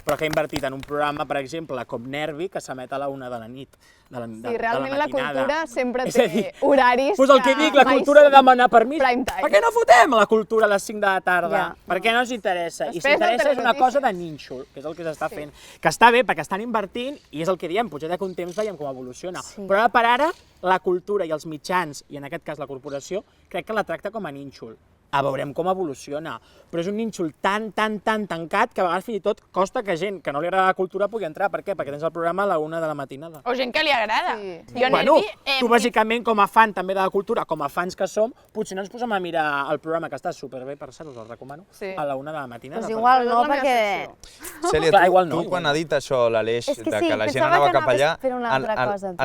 però que ha invertit en un programa, per exemple, com Nervi, que s'emet a la 1 de la nit, de la Sí, realment matinada. la cultura sempre És a té dir, horaris Pues el que dic, la mai cultura de són demanar permís. prime time. Per què no fotem la cultura a les 5 de la tarda? Ja. Per què no els interessa? I si Després del interessa és una cosa de telenotícies. nínxol, que és el que s'està fent. Que està bé, perquè estan invertint, i és el que diem, potser d'aquí un temps veiem com evoluciona. Sí. Però ara per ara, la cultura i els mitjans, i en aquest cas la corporació, crec que la tracta com a nínxol. Veurem com evoluciona, però és un nínxol tan tancat que a vegades fins i tot costa que gent que no li agrada la cultura pugui entrar. Per què? Perquè tens el programa a la 1 de la matinada. O gent que li agrada. Sí. Jo Bueno, Nervi, tu bàsicament com a fan també de la cultura, com a fans que som, potser no ens posem a mirar el programa, que està superbé, per cert, us el recomano, Sí. a la 1 de la matinada. Doncs igual Però no, és la meva perquè... secció. Cèlia, Clar, igual no, tu igual quan no. ha dit això l'Aleix, És que de sí, que la gent pensava anava que cap allà, anaves per una altra cosa, tu.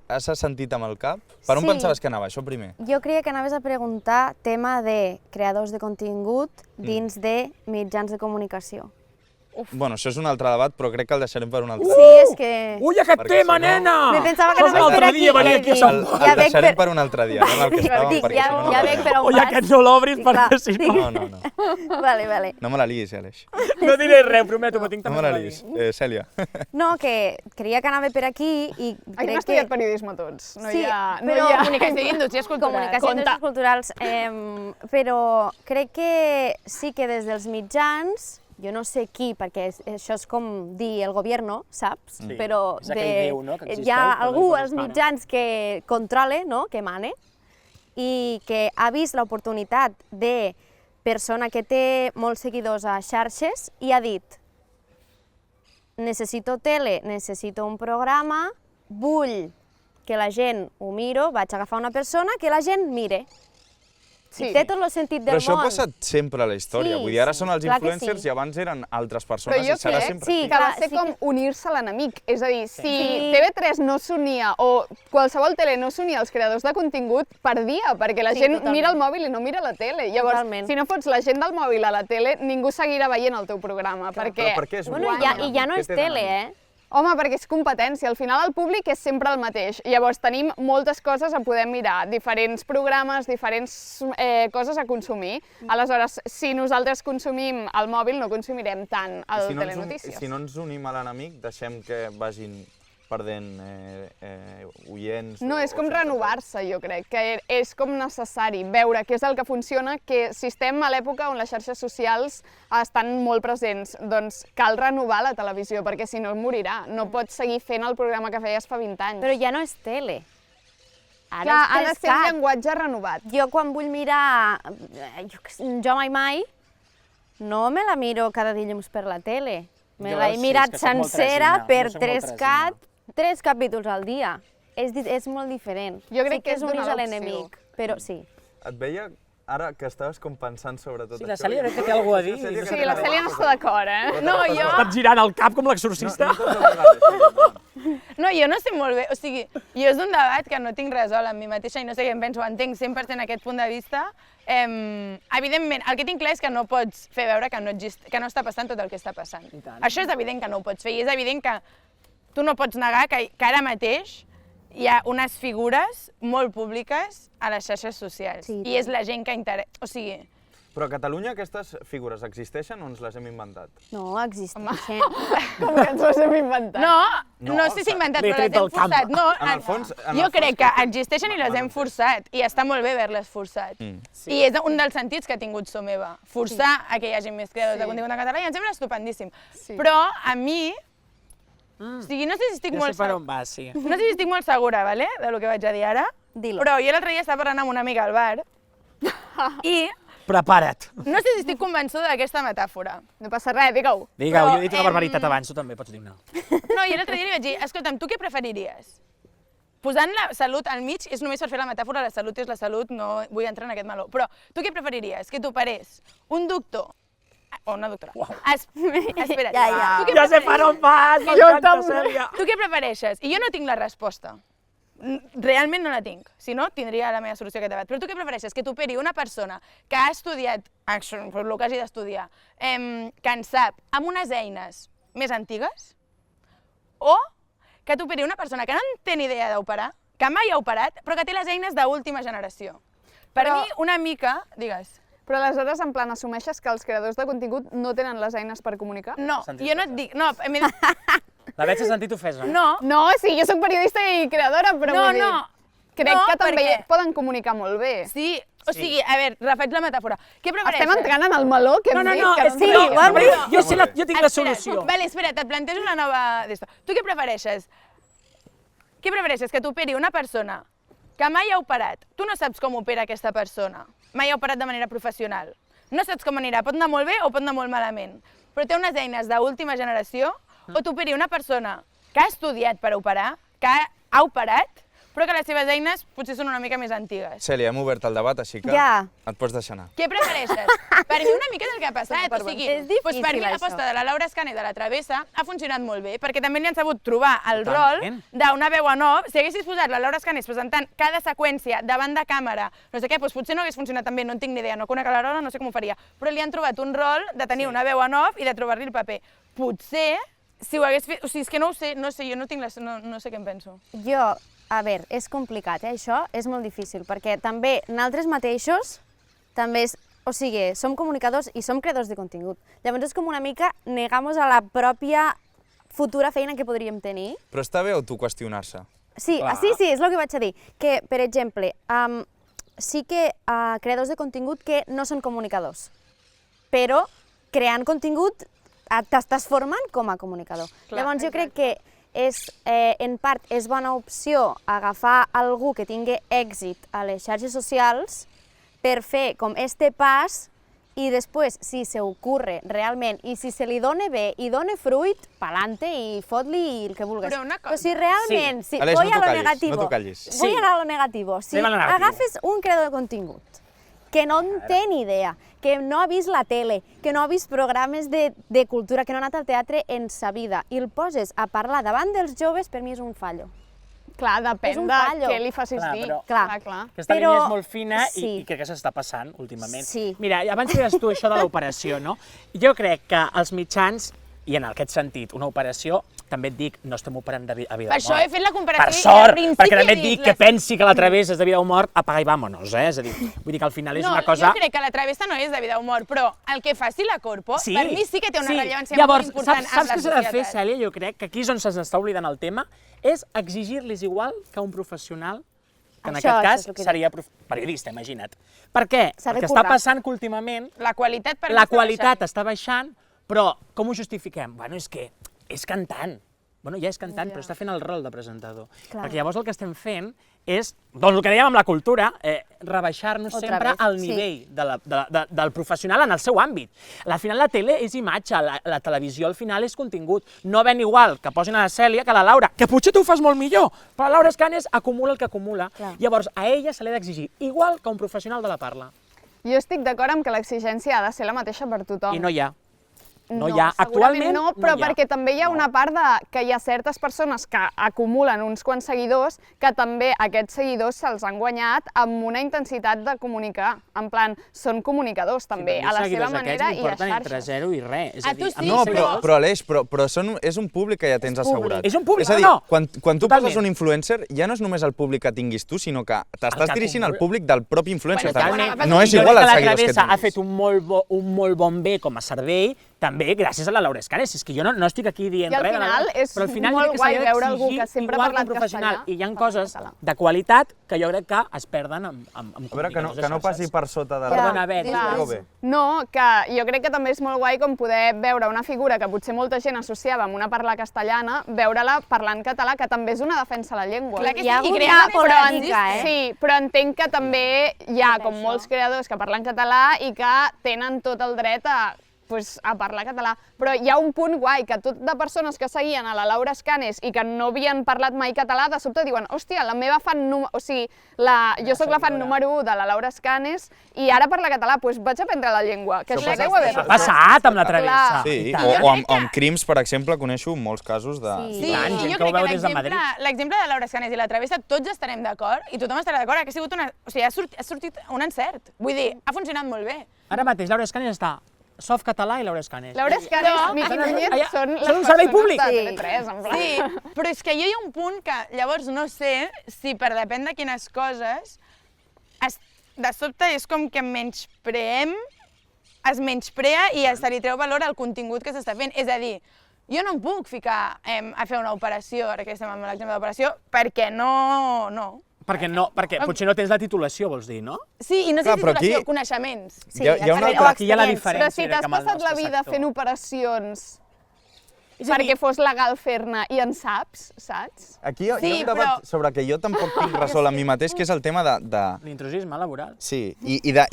has sentit amb el cap? Per on Sí. pensaves que anava, això primer? Jo creia que anaves a preguntar tema de creadors de contingut dins de mitjans de comunicació. Bueno, això és un altre debat, però crec que el deixarem per un altre. Sí, és que... Ui, aquest Perquè tema, si no- nena! Me pensava que Això anaves l'altre per aquí. dia venia aquí a Sant El, Pau. Ja el veig deixarem per- per un altre dia, anem al que estàvem, Dic, perquè ja, si no... ja veig per on Ui, vas. aquest no l'obris, Sí, perquè clar, si sí. no... No. Vale. No me la liguis, Aleix. No diré res, prometo, m'ho tinc No també me la per liguis. dir. Cèlia. No, que creia que anava per aquí i Aquí hem crec que... estudiat periodisme tots. No Sí, hi ha... No però hi ha... Comunicació i indústries culturals. Comunicació i indústries culturals, però crec que sí que des dels mitjans, jo no sé qui, perquè això és com dir el govern, saps? Sí, Però és aquell Déu, no?, que existeix, hi ha però no algú hi als correspon. mitjans que controle, no?, que mane, i que ha vist l'oportunitat de persona que té molts seguidors a xarxes i ha dit necessito tele, necessito un programa, vull que la gent ho miro, vaig agafar una persona que la gent mire. Sí. I té tot el sentit del Però això món. ha passat sempre a la història. Sí, Vull dir, ara sí, són els clar que influencers sí. i abans eren altres Però persones jo i serà crec sempre sí, així. que va clar, ser sí com unir-se a l'enemic. És a dir, si Sí. TV3 no s'unia o qualsevol tele no s'unia als creadors de contingut, perdia, perquè la Sí, gent totalment. mira el mòbil i no mira la tele. Llavors, Totalment. si no fots la gent del mòbil a la tele, ningú seguirà veient el teu programa. Perquè, Però per què és Bueno, bo? i ja no Què és té tele, d'enemic? Home, perquè és competència. Al final el públic és sempre el mateix. Llavors tenim moltes coses a poder mirar, diferents programes, diferents coses a consumir. Aleshores, si nosaltres consumim el mòbil, no consumirem tant el telenotícies. Si no ens unim a l'enemic, deixem que vagin perdent oients... No, és com sempre- renovar-se, jo crec, que és com necessari veure què és el que funciona, que si estem a l'època on les xarxes socials estan molt presents, doncs cal renovar la televisió, perquè si no morirà. No pots seguir fent el programa que feies fa 20 anys. Però ja no és tele. Ara Clar, és ha de ser un Prescat. llenguatge renovat. Jo quan vull mirar Jo mai, no me la miro cada dilluns per la tele. Me Jo l'he sí, mirat és que soc molt sencera tresina, per jo soc molt 3CAT, 3 capítols al dia. És molt diferent. Jo crec sí que és donar unir a l'opció. l'enemic, però sí. Et veia ara que estaves com pensant sobre tot Sí, això. la Cèlia crec que té alguna cosa a dir. Sí, la Cèlia no està d'acord, eh? No, jo... Estàs girant el cap com l'exorcista. No, jo no sé molt bé, o sigui, jo és un debat que no tinc resolt amb mi mateixa i no sé què em penso, entenc 100% aquest punt de vista. Evidentment, el que tinc clar és que no pots fer veure que no està passant tot el que està passant. tant. Això és evident que no ho pots fer i és evident que tu no pots negar que ara mateix hi ha unes figures molt públiques a les xarxes socials Sí, i és la gent que interessa, o sigui... Però a Catalunya aquestes figures existeixen o ens les hem inventat? No, existeixen. Com que ens ho hem inventat. No sé si he inventat, l'he però les tret hem del camp. forçat. No, En el fons- jo crec que existeixen i les hem forçat, i està molt bé haver-les forçat. I és un dels sentits que ha tingut Someva, forçar a que hi hagi més creadors de contingut en català, i em sembla estupendíssim. Sí. Però a mi, o sigui, no sé si estic Ja molt sé per on va, sí. no sé si estic molt segura, vale, del que vaig a dir ara, Dilo. però jo l'altre dia estava parlant amb una amiga al bar i Prepara't. no sé si estic convençuda d'aquesta metàfora. No passa res, digue-ho. Digue-ho, Però, jo he dit una barbaritat abans, tu també pots dir-ne. No, i l'altre dia li vaig dir, escolta'm, tu què preferiries? Posant la salut al mig és només per fer la metàfora, la salut és la salut, no vull entrar en aquest meló. Però tu què preferiries? Que t'operés un doctor o una doctora? Espera't. Ja. Tu què Ja sé per on vas, Jo m'encanta, també. Cèlia. Tu què prefereixes? I jo no tinc la resposta. Realment no la tinc, si no tindria la meva solució a aquest debat. Però tu què prefereixes? Que t'operi una persona que ha estudiat, per el que hagi d'estudiar, que en sap, amb unes eines més antigues? O que t'operi una persona que no en té ni idea d'operar, que mai ha operat, però que té les eines d'última generació. Per Però- mi, una mica... Digues. Però aleshores, en plan, assumeixes que els creadors de contingut no tenen les eines per comunicar? No, Sentit jo no et dic... No, La veig s'ha sentit ofesa. no, No, sí, jo sóc periodista i creadora, però no, vull dir... no. Crec No, que també perquè- poden comunicar molt bé. Sí, o sigui, a veure, refaig la metàfora. Què prefereixes? Estem entrant en el meló que hem No, dit. no, que sí, no ho hem dit. Jo tinc la solució. Vale, espera't, et plantejo una nova... Tu què prefereixes? Què prefereixes? Que t'operi una persona que mai ha operat. Tu no saps com opera aquesta persona. Mai ha operat de manera professional. No saps com anirà. Pot anar molt bé o pot anar molt malament. Però té unes eines d'última generació, o t'operi una persona que ha estudiat per operar, que ha operat, però que les seves eines potser són una mica més antigues. Cèlia, hem obert el debat, així que Ja. et pots deixar anar. Què prefereixes? Per mi una mica és el que ha passat. O sigui, És difícil, per mi això. l'aposta de la Laura Escanes de la Travessa ha funcionat molt bé, perquè també li han sabut trobar el Totalment. rol d'una veu en off. Si haguessis posat la Laura Escanes presentant cada seqüència davant de càmera, no sé què, doncs potser no hagués funcionat tan bé, no en tinc ni idea, no conec a la Laura, no sé com ho faria. Però li han trobat un rol de tenir una veu en off i de trobar-li el paper. Potser, si ho hagués fet... O sigui, és que no ho sé, no sé, jo no tinc no sé què em penso. Jo, a veure, és complicat, això és molt difícil, perquè també nosaltres mateixos, també o sigui, som comunicadors i som creadors de contingut. Llavors és com una mica negar-nos a la pròpia futura feina que podríem tenir. Però està bé autoqüestionar-se. Sí, Clar. sí, és el que vaig a dir. Que, per exemple, sí que creadors de contingut que no són comunicadors, però creant contingut t'estàs formant com a comunicador. Clar, Llavors jo crec que en part és bona opció agafar algú que tingui èxit a les xarxes socials per fer com este pas i després, si se ocurre realment i si se li dona bé i dona fruit, pa'lante i fot-li el que vulguis. Però una cosa- Però si realment, si Aleix, voy no a t'ho lo callis, negativo, no t'ho callis. voy Sí. a lo negativo. Si Anem a lo negativo. agafes un creador de contingut que no en té ni idea, que no ha vist la tele, que no ha vist programes de cultura, que no ha anat al teatre en sa vida, i el poses a parlar davant dels joves, per mi és un fallo. Clar, És depèn un de fallo. què li facis Clar, dir. però- Clar. Aquesta Però- línia és molt fina sí. i crec que s'està passant últimament. Sí. Mira, abans deies tu això de l'operació, no? Jo crec que els mitjans, i en aquest sentit, una operació, també et dic, no estem operant a vida o mort. Per això he fet la comparació Per i al sort, principi perquè també he et dit dic que les- pensi que la travessa és de vida o mort, apaga i vámonos, És a dir, vull dir que al final és No, una cosa... jo crec que la travessa no és de vida o mort, però el que faci la Corpo, per mi sí que té una rellevància Llavors, molt important saps amb què la s'ha de fer, societat. Cèlia? Jo crec que aquí és on s'està oblidant el tema, és exigir-los igual que un professional, que en Això aquest és cas el que seria periodista, imagina't. Per què? S'ha de Perquè està currar. passant que últimament La qualitat per mi la està qualitat baixant. està baixant, però com ho justifiquem? Bueno, és que és cantant. Bueno, ja és cantant, però està fent el rol de presentador. Clar. Perquè llavors el que estem fent és, doncs el que dèiem amb la cultura, rebaixar-nos Otra sempre vez, al sí. nivell del professional en el seu àmbit. Al final la tele és imatge, la televisió al final és contingut. No ven igual que posin a la Cèlia que a la Laura, que potser tu ho fas molt millor, però la Laura Escanes acumula el que acumula. Clar. Llavors a ella se li ha d'exigir igual que a un professional de la parla. Jo estic d'acord amb que l'exigència ha de ser la mateixa per tothom. I no hi ha. No hi ha. Segurament Actualment no, però no hi ha. perquè també hi ha una part que hi ha certes persones que acumulen uns quants seguidors que també aquests seguidors se'ls han guanyat amb una intensitat de comunicar. En plan, són comunicadors també, a la seva manera i a porten entre xarxes. 0 i res. És A a dir, tu sí, amb No, els però seguidors- Aleix, és un públic que ja tens assegurat. És un públic, És a dir, no. quan tu Totalment. poses un influencer, ja no és només el públic que tinguis tu, sinó que t'estàs que dirigint al acumula. públic del propi influencer. Bueno, També. totalment. No és Jo igual crec els que seguidors que la Travessa ha tinguis. fet un molt bon bé com a servei, també gràcies a la Laura Escanes. És que jo no estic aquí dient I al res de la final Laura, és però al final molt jo crec que guai s'ha veure algú d'exigir que sempre ha igual que un parlat professional. castellà, I hi ha parlar coses català. de qualitat que jo crec que es perden amb A veure, que no comunicadors de passi xarxes. per sota de Perdona, la... Bet, Clar. Digueu bé. No, que jo crec que també és molt guai com poder veure una figura que potser molta gent associava amb una parla castellana, veure-la parlant català, que també és una defensa de la llengua. Clar que Hi ha sí, i hagut creant una una polèmica, Sí, però entenc que també hi ha com això. molts creadors que parlen català i que tenen tot el dret a parlar català. Però hi ha un punt guai, que tot de persones que seguien a la Laura Escanes i que no havien parlat mai català, de sobte diuen, hòstia, la meva fan... O sigui, jo sóc la fan número 1 de la Laura Escanes i ara parla català, doncs vaig aprendre la llengua, que Això això deu haver Ha passat. passat amb la Travessa. Sí, I tant. amb crims, per exemple, coneixo molts casos de... Sí, tant, gent jo que ho crec veu que des de Madrid. l'exemple de Laura Escanes i la Travessa tots estarem d'acord i tothom estarà d'acord, que ha sigut ha sortit un encert. Vull dir, ha funcionat molt bé. Ara mateix Laura Escanes està Softcatalà i Laura Escanes. Laura Escanes, Miqui Núñez són les un servei persones públic. de TV3, en plan. Sí, però és que jo hi ha un punt que llavors no sé si per depèn de quines coses de sobte és com que es menysprea i se li treu valor al contingut que s'està fent. És a dir, jo no em puc ficar a fer una operació, ara que estem amb l'exemple d'operació, perquè no. Perquè potser no tens la titulació, vols dir, no? Sí, i no sé Clar, però titulació, aquí- coneixements. Sí, Hi ha una o altra- Aquí hi ha la experiència. Però diferència. si t'has amb el passat la nostre vida sector. fent operacions És a dir, perquè fos legal fer-ne i en saps, saps? Aquí hi ha Sí, un debat però- sobre que jo tampoc tinc resolt a mi mateix, que és el tema de... l'intrusisme laboral. Sí, i dels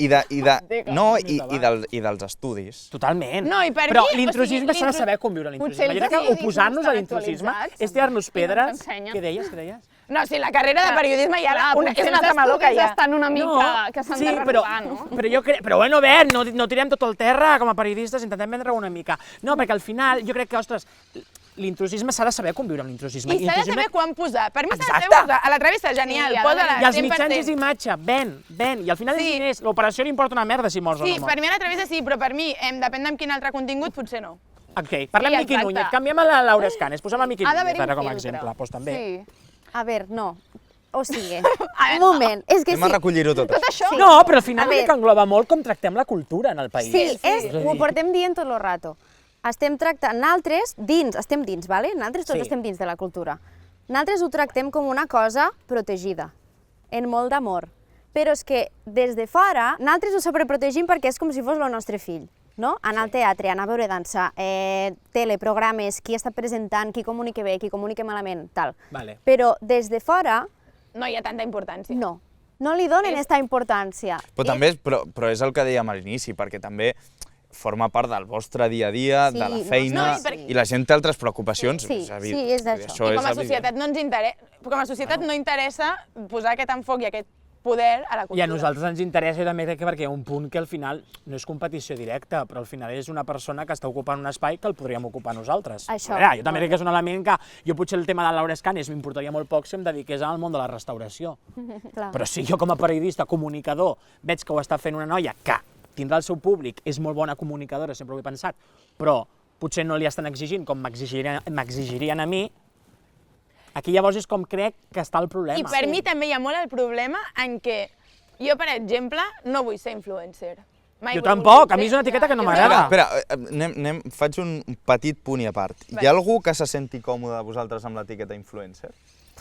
estudis. Totalment. No, i per Però mi, o sigui, l'intrusisme s'ha de saber conviure amb Potser l'intrusisme. Jo els crec que estudis oposar-nos no a estan l'intrusisme actualitzats és tirar-nos i no pedres. t'ensenyen. Què deies? No, sí, la carrera de periodisme ja Clar, és potser una altra els meló que estudis hi ha. estan una mica que s'han de renovar, no? Però jo crec... Però bueno, a veure, no tirem tot al terra com a periodistes, intentem vendre una mica. No, perquè al final jo crec que, ostres, l'intrusisme s'ha de saber conviure amb l'intrusisme. I s'ha de saber quan posar. Per mi s'ha de saber Exacte. posar. A la travessa, genial, Sí, posa-la I els 100%. mitjans és imatge, ven, i al final és Sí. diners. L'operació li importa una merda si mors o Sí, no mors. per mi a la travessa sí, però per mi, depèn de quin altre contingut, potser no. Ok, parlem Sí, de Miqui exacte. Núñez, canviem a la Laura Escanes, posem a Miqui Ha Núñez d'haver-hi ara un com a filtre. exemple, doncs també. Sí. A veure, no. O sigui, un moment, és que Anem a sí. recollir-ho tot. Tot això? Sí. No, però al final A crec veure. que engloba molt com tractem la cultura en el país. Sí, És a dir, ho portem dient tot el rato. Estem tractant, nosaltres, estem dins, vale? Nosaltres tots Sí. estem dins de la cultura. Nosaltres ho tractem com una cosa protegida, en molt d'amor. Però és que des de fora, nosaltres ho sobreprotegim perquè és com si fos el nostre fill. No? Anar al teatre, anar a veure dansa, tele, programes, qui està presentant, qui comunica bé, qui comunica malament, tal. Vale. Però des de fora, No hi ha tanta importància. no li donen aquesta importància. Però és el que dèiem a l'inici, perquè també forma part del vostre dia a dia, Sí, de la no, feina, no, i i la gent té altres preocupacions. Sí, és sí, és d'això. I com a evident. societat no ens interessa, com a societat no interessa posar aquest enfoc i aquest poder a la I cultura. a nosaltres ens interessa, jo també crec que perquè hi ha un punt que al final no és competició directa, però al final és una persona que està ocupant un espai que el podríem ocupar nosaltres. Això. A veure, jo també crec que és un element que jo potser el tema de Laura Escanes m'importaria molt poc si em dediqués al món de la restauració. Clar. Però si jo com a periodista, comunicador, veig que ho està fent una noia que tindrà el seu públic, és molt bona comunicadora, sempre ho he pensat, però potser no li estan exigint com m'exigirien a mi, aquí llavors és com crec que està el problema. I per mi també hi ha molt el problema en què jo, per exemple, no vull ser influencer. Mai Jo vull tampoc, ser- a mi és una etiqueta que no Jo m'agrada. Espera, faig un petit punt i a part. Hi ha algú que se senti còmode de vosaltres amb l'etiqueta influencer?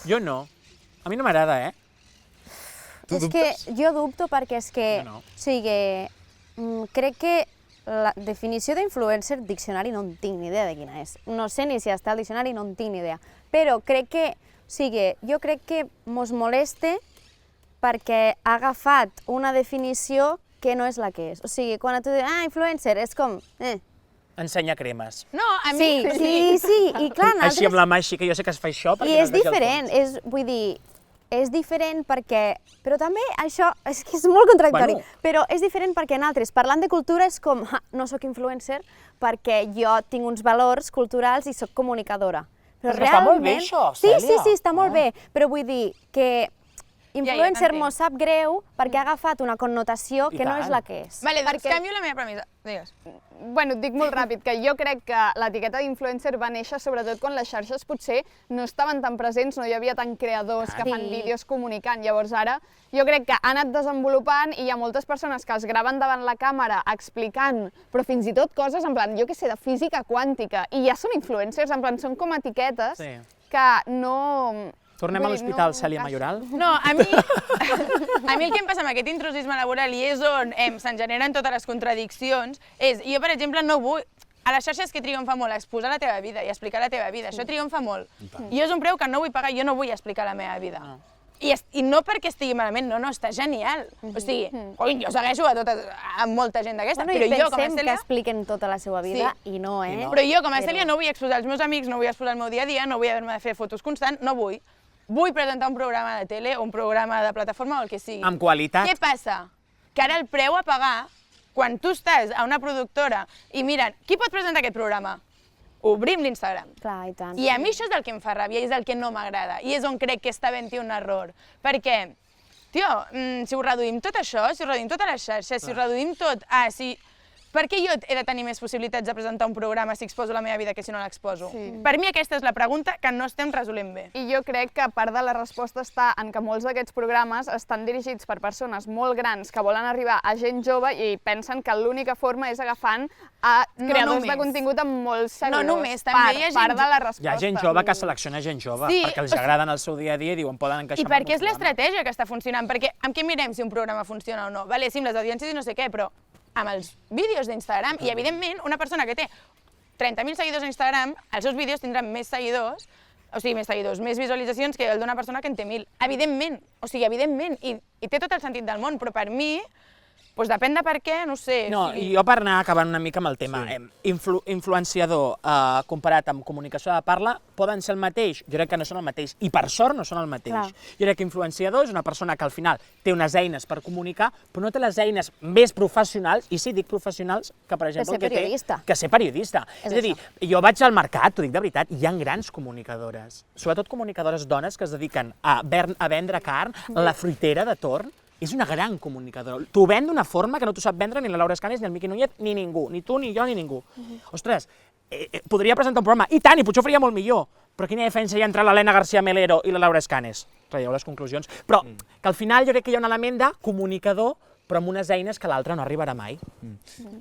Jo no. A mi no m'agrada, eh? Tu És que jo dubto perquè és que, Jo no. o sigui, crec que la definició d'influencer, diccionari, no en tinc ni idea de quina és. No sé ni si està al diccionari, no en tinc ni idea. Però crec que, o sigui, jo crec que mos moleste perquè ha agafat una definició que no és la que és. O sigui, quan tu dius, influencer, és com, Ensenya cremes. No, a mi... Sí, i clar, Així amb nosaltres... la mà així, que jo sé que es fa això, perquè I no és es vegi el diferent, fons. vull dir, és diferent perquè... Però també això, és que és molt contradictori, Bueno. però és diferent perquè nosaltres, parlant de cultura, és com, no sóc influencer perquè jo tinc uns valors culturals i sóc comunicadora. Però és que està molt bé, això, Sí, Cèlia. sí, està molt bé, però vull dir que influencer t'entenc. m'ho sap greu perquè ha agafat una connotació I que no tant. és la que és. Vale, doncs canvio la meva premissa. Digues. Bueno, et dic molt ràpid, que jo crec que l'etiqueta d'influencer va néixer sobretot quan les xarxes potser no estaven tan presents, no hi havia tant creadors que fan Sí. vídeos comunicant. Llavors ara jo crec que ha anat desenvolupant i hi ha moltes persones que es graven davant la càmera explicant, però fins i tot coses en plan, jo què sé, de física quàntica, i ja són influencers, en plan, són com etiquetes Sí. que no... Tornem a vull dir, l'hospital no Cèlia encaixen. Mayoral. No, a mi el que em passa amb aquest intrusisme laboral i és on se'n generen totes les contradiccions és, jo per exemple no vull, a les xarxes que triomfa molt exposar la teva vida i explicar la teva vida, això triomfa molt. Jo és un preu que no vull pagar, jo no vull explicar la meva vida. I no perquè estigui malament, no, està genial. O sigui, jo segueixo a molta gent d'aquesta, Bueno, però i jo com a pensem que Cèlia... expliquen tota la seva vida i no, eh? Però jo com a Cèlia no vull exposar els meus amics, no vull exposar el meu dia a dia, no vull haver-me de fer fotos constant, no vull. Vull presentar un programa de tele, un programa de plataforma o el que sigui. Amb qualitat. Què passa? Que ara el preu a pagar, quan tu estàs a una productora i miren, qui pot presentar aquest programa? Obrim l'Instagram. Clar, i tant. I a mi això és el que em fa ràbia, és el que no m'agrada, i és on crec que està havent-hi un error. Perquè, tio, si ho reduïm tot això, si ho reduïm totes les xarxes, si ho reduïm tot... per què jo he de tenir més possibilitats de presentar un programa si exposo la meva vida que si no l'exposo? Sí. Per mi aquesta és la pregunta que no estem resolent bé. I jo crec que part de la resposta està en que molts d'aquests programes estan dirigits per persones molt grans que volen arribar a gent jove i pensen que l'única forma és agafant a creadors de contingut amb molts seguidors. No només, també hi ha gent... Part de la resposta. Hi ha gent jove que selecciona gent jove, Sí, perquè els agraden el seu dia a dia i diuen poden encaixar I perquè és l'estratègia que està funcionant, perquè amb què mirem si un programa funciona o no? Vale, sí, amb les audiències i no sé què, però amb els vídeos d'Instagram, i evidentment una persona que té 30.000 seguidors a Instagram, els seus vídeos tindran més seguidors, o sigui, més visualitzacions que el d'una persona que en té 1.000. Evidentment, o sigui, evidentment, i té tot el sentit del món, però per mi, doncs depèn de per què, no sé. No, i jo per anar acabant una mica amb el tema, influenciador comparat amb comunicació de parla, poden ser el mateix? Jo crec que no són el mateix, i per sort no són el mateix. Clar. Jo crec que influenciador és una persona que al final té unes eines per comunicar, però no té les eines més professionals, i sí, dic professionals, que per exemple ser periodista. Que ser periodista. És a dir, jo vaig al mercat, t'ho dic de veritat, hi ha grans comunicadores, sobretot comunicadores dones que es dediquen a vendre carn, la fruitera de Torn, és una gran comunicadora. T'ho ven d'una forma que no t'ho sap vendre ni la Laura Escanes, ni el Miqui Núñez, ni ningú. Ni tu, ni jo, ni ningú. Ostres, podria presentar un programa, i tant, i potser ho faria molt millor. Però quina defensa hi ha entre l'Helena García Melero i la Laura Escanes? Traieu les conclusions. Però que al final jo crec que hi ha un element de comunicador, però amb unes eines que l'altre no arribarà mai.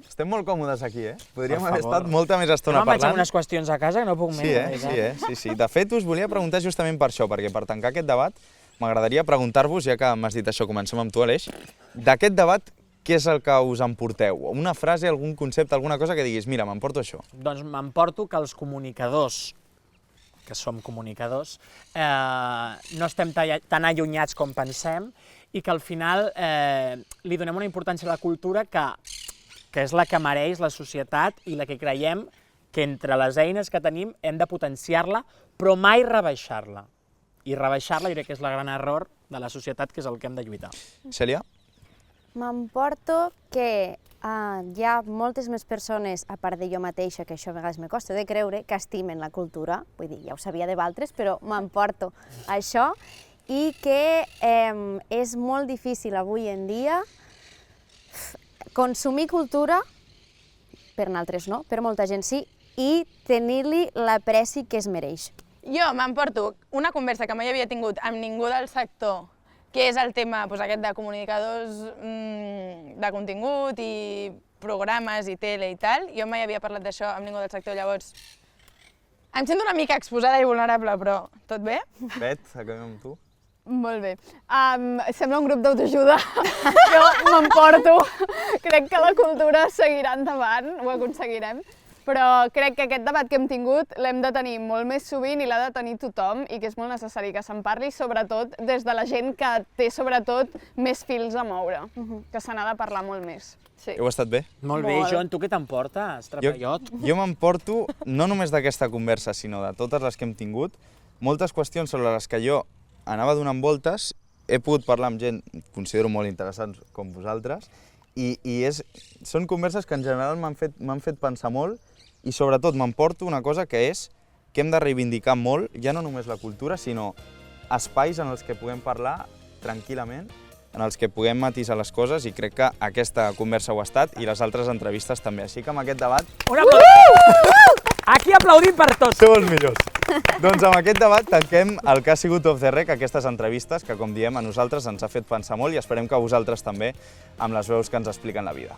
Estem molt còmodes aquí, eh? Podríem Per haver favor. estat molta més estona No me'n vaig parlant. amb unes qüestions a casa que no puc Sí, sí. De fet, us volia preguntar justament per això, perquè per tancar aquest debat m'agradaria preguntar-vos, ja que m'has dit això, comencem amb tu, Aleix, d'aquest debat, què és el que us emporteu? Una frase, algun concepte, alguna cosa que diguis, mira, m'emporto això. Doncs m'emporto que els comunicadors, que som comunicadors, no estem tan allunyats com pensem i que al final li donem una importància a la cultura que és la que mereix la societat i la que creiem que entre les eines que tenim hem de potenciar-la, però mai rebaixar-la. I rebaixar-la jo crec que és el gran error de la societat, que és el que hem de lluitar. Cèlia? M'emporto que hi ha moltes més persones, a part de jo mateixa, que això a vegades me costa de creure, que estimen la cultura, vull dir, ja ho sabia de valtres, però m'emporto això, i que és molt difícil avui en dia consumir cultura, per nosaltres no, per molta gent sí, i tenir-li l'apreci que es mereix. Jo m'emporto una conversa que mai havia tingut amb ningú del sector, que és el tema aquest de comunicadors de contingut i programes i tele i tal. Jo mai havia parlat d'això amb ningú del sector, llavors em sento una mica exposada i vulnerable, però tot bé? Bet, acabem amb tu. Molt bé. Sembla un grup d'autoajuda. Jo m'emporto. Crec que la cultura seguirà endavant, ho aconseguirem. Però crec que aquest debat que hem tingut l'hem de tenir molt més sovint i l'ha de tenir tothom i que és molt necessari que se'n parli, sobretot des de la gent que té sobretot més fils a moure, que se n'ha de parlar molt més. Sí. Heu estat bé? Molt bé, Joan, tu què t'emportes, trapallot? Jo m'emporto, no només d'aquesta conversa, sinó de totes les que hem tingut, moltes qüestions sobre les que jo anava donant voltes, he pogut parlar amb gent, considero molt interessants com vosaltres, i són converses que en general m'han fet pensar molt, i sobretot m'emporto una cosa que és que hem de reivindicar molt, ja no només la cultura, sinó espais en els que puguem parlar tranquil·lament, en els que puguem matisar les coses, i crec que aquesta conversa ho ha estat i les altres entrevistes també. Així que amb aquest debat... Un aplaudiment! Aquí aplaudim per tots! Sou els millors! Doncs amb aquest debat tanquem el que ha sigut Off the Rec, aquestes entrevistes que, com diem, a nosaltres ens ha fet pensar molt i esperem que a vosaltres també, amb les veus que ens expliquen la vida.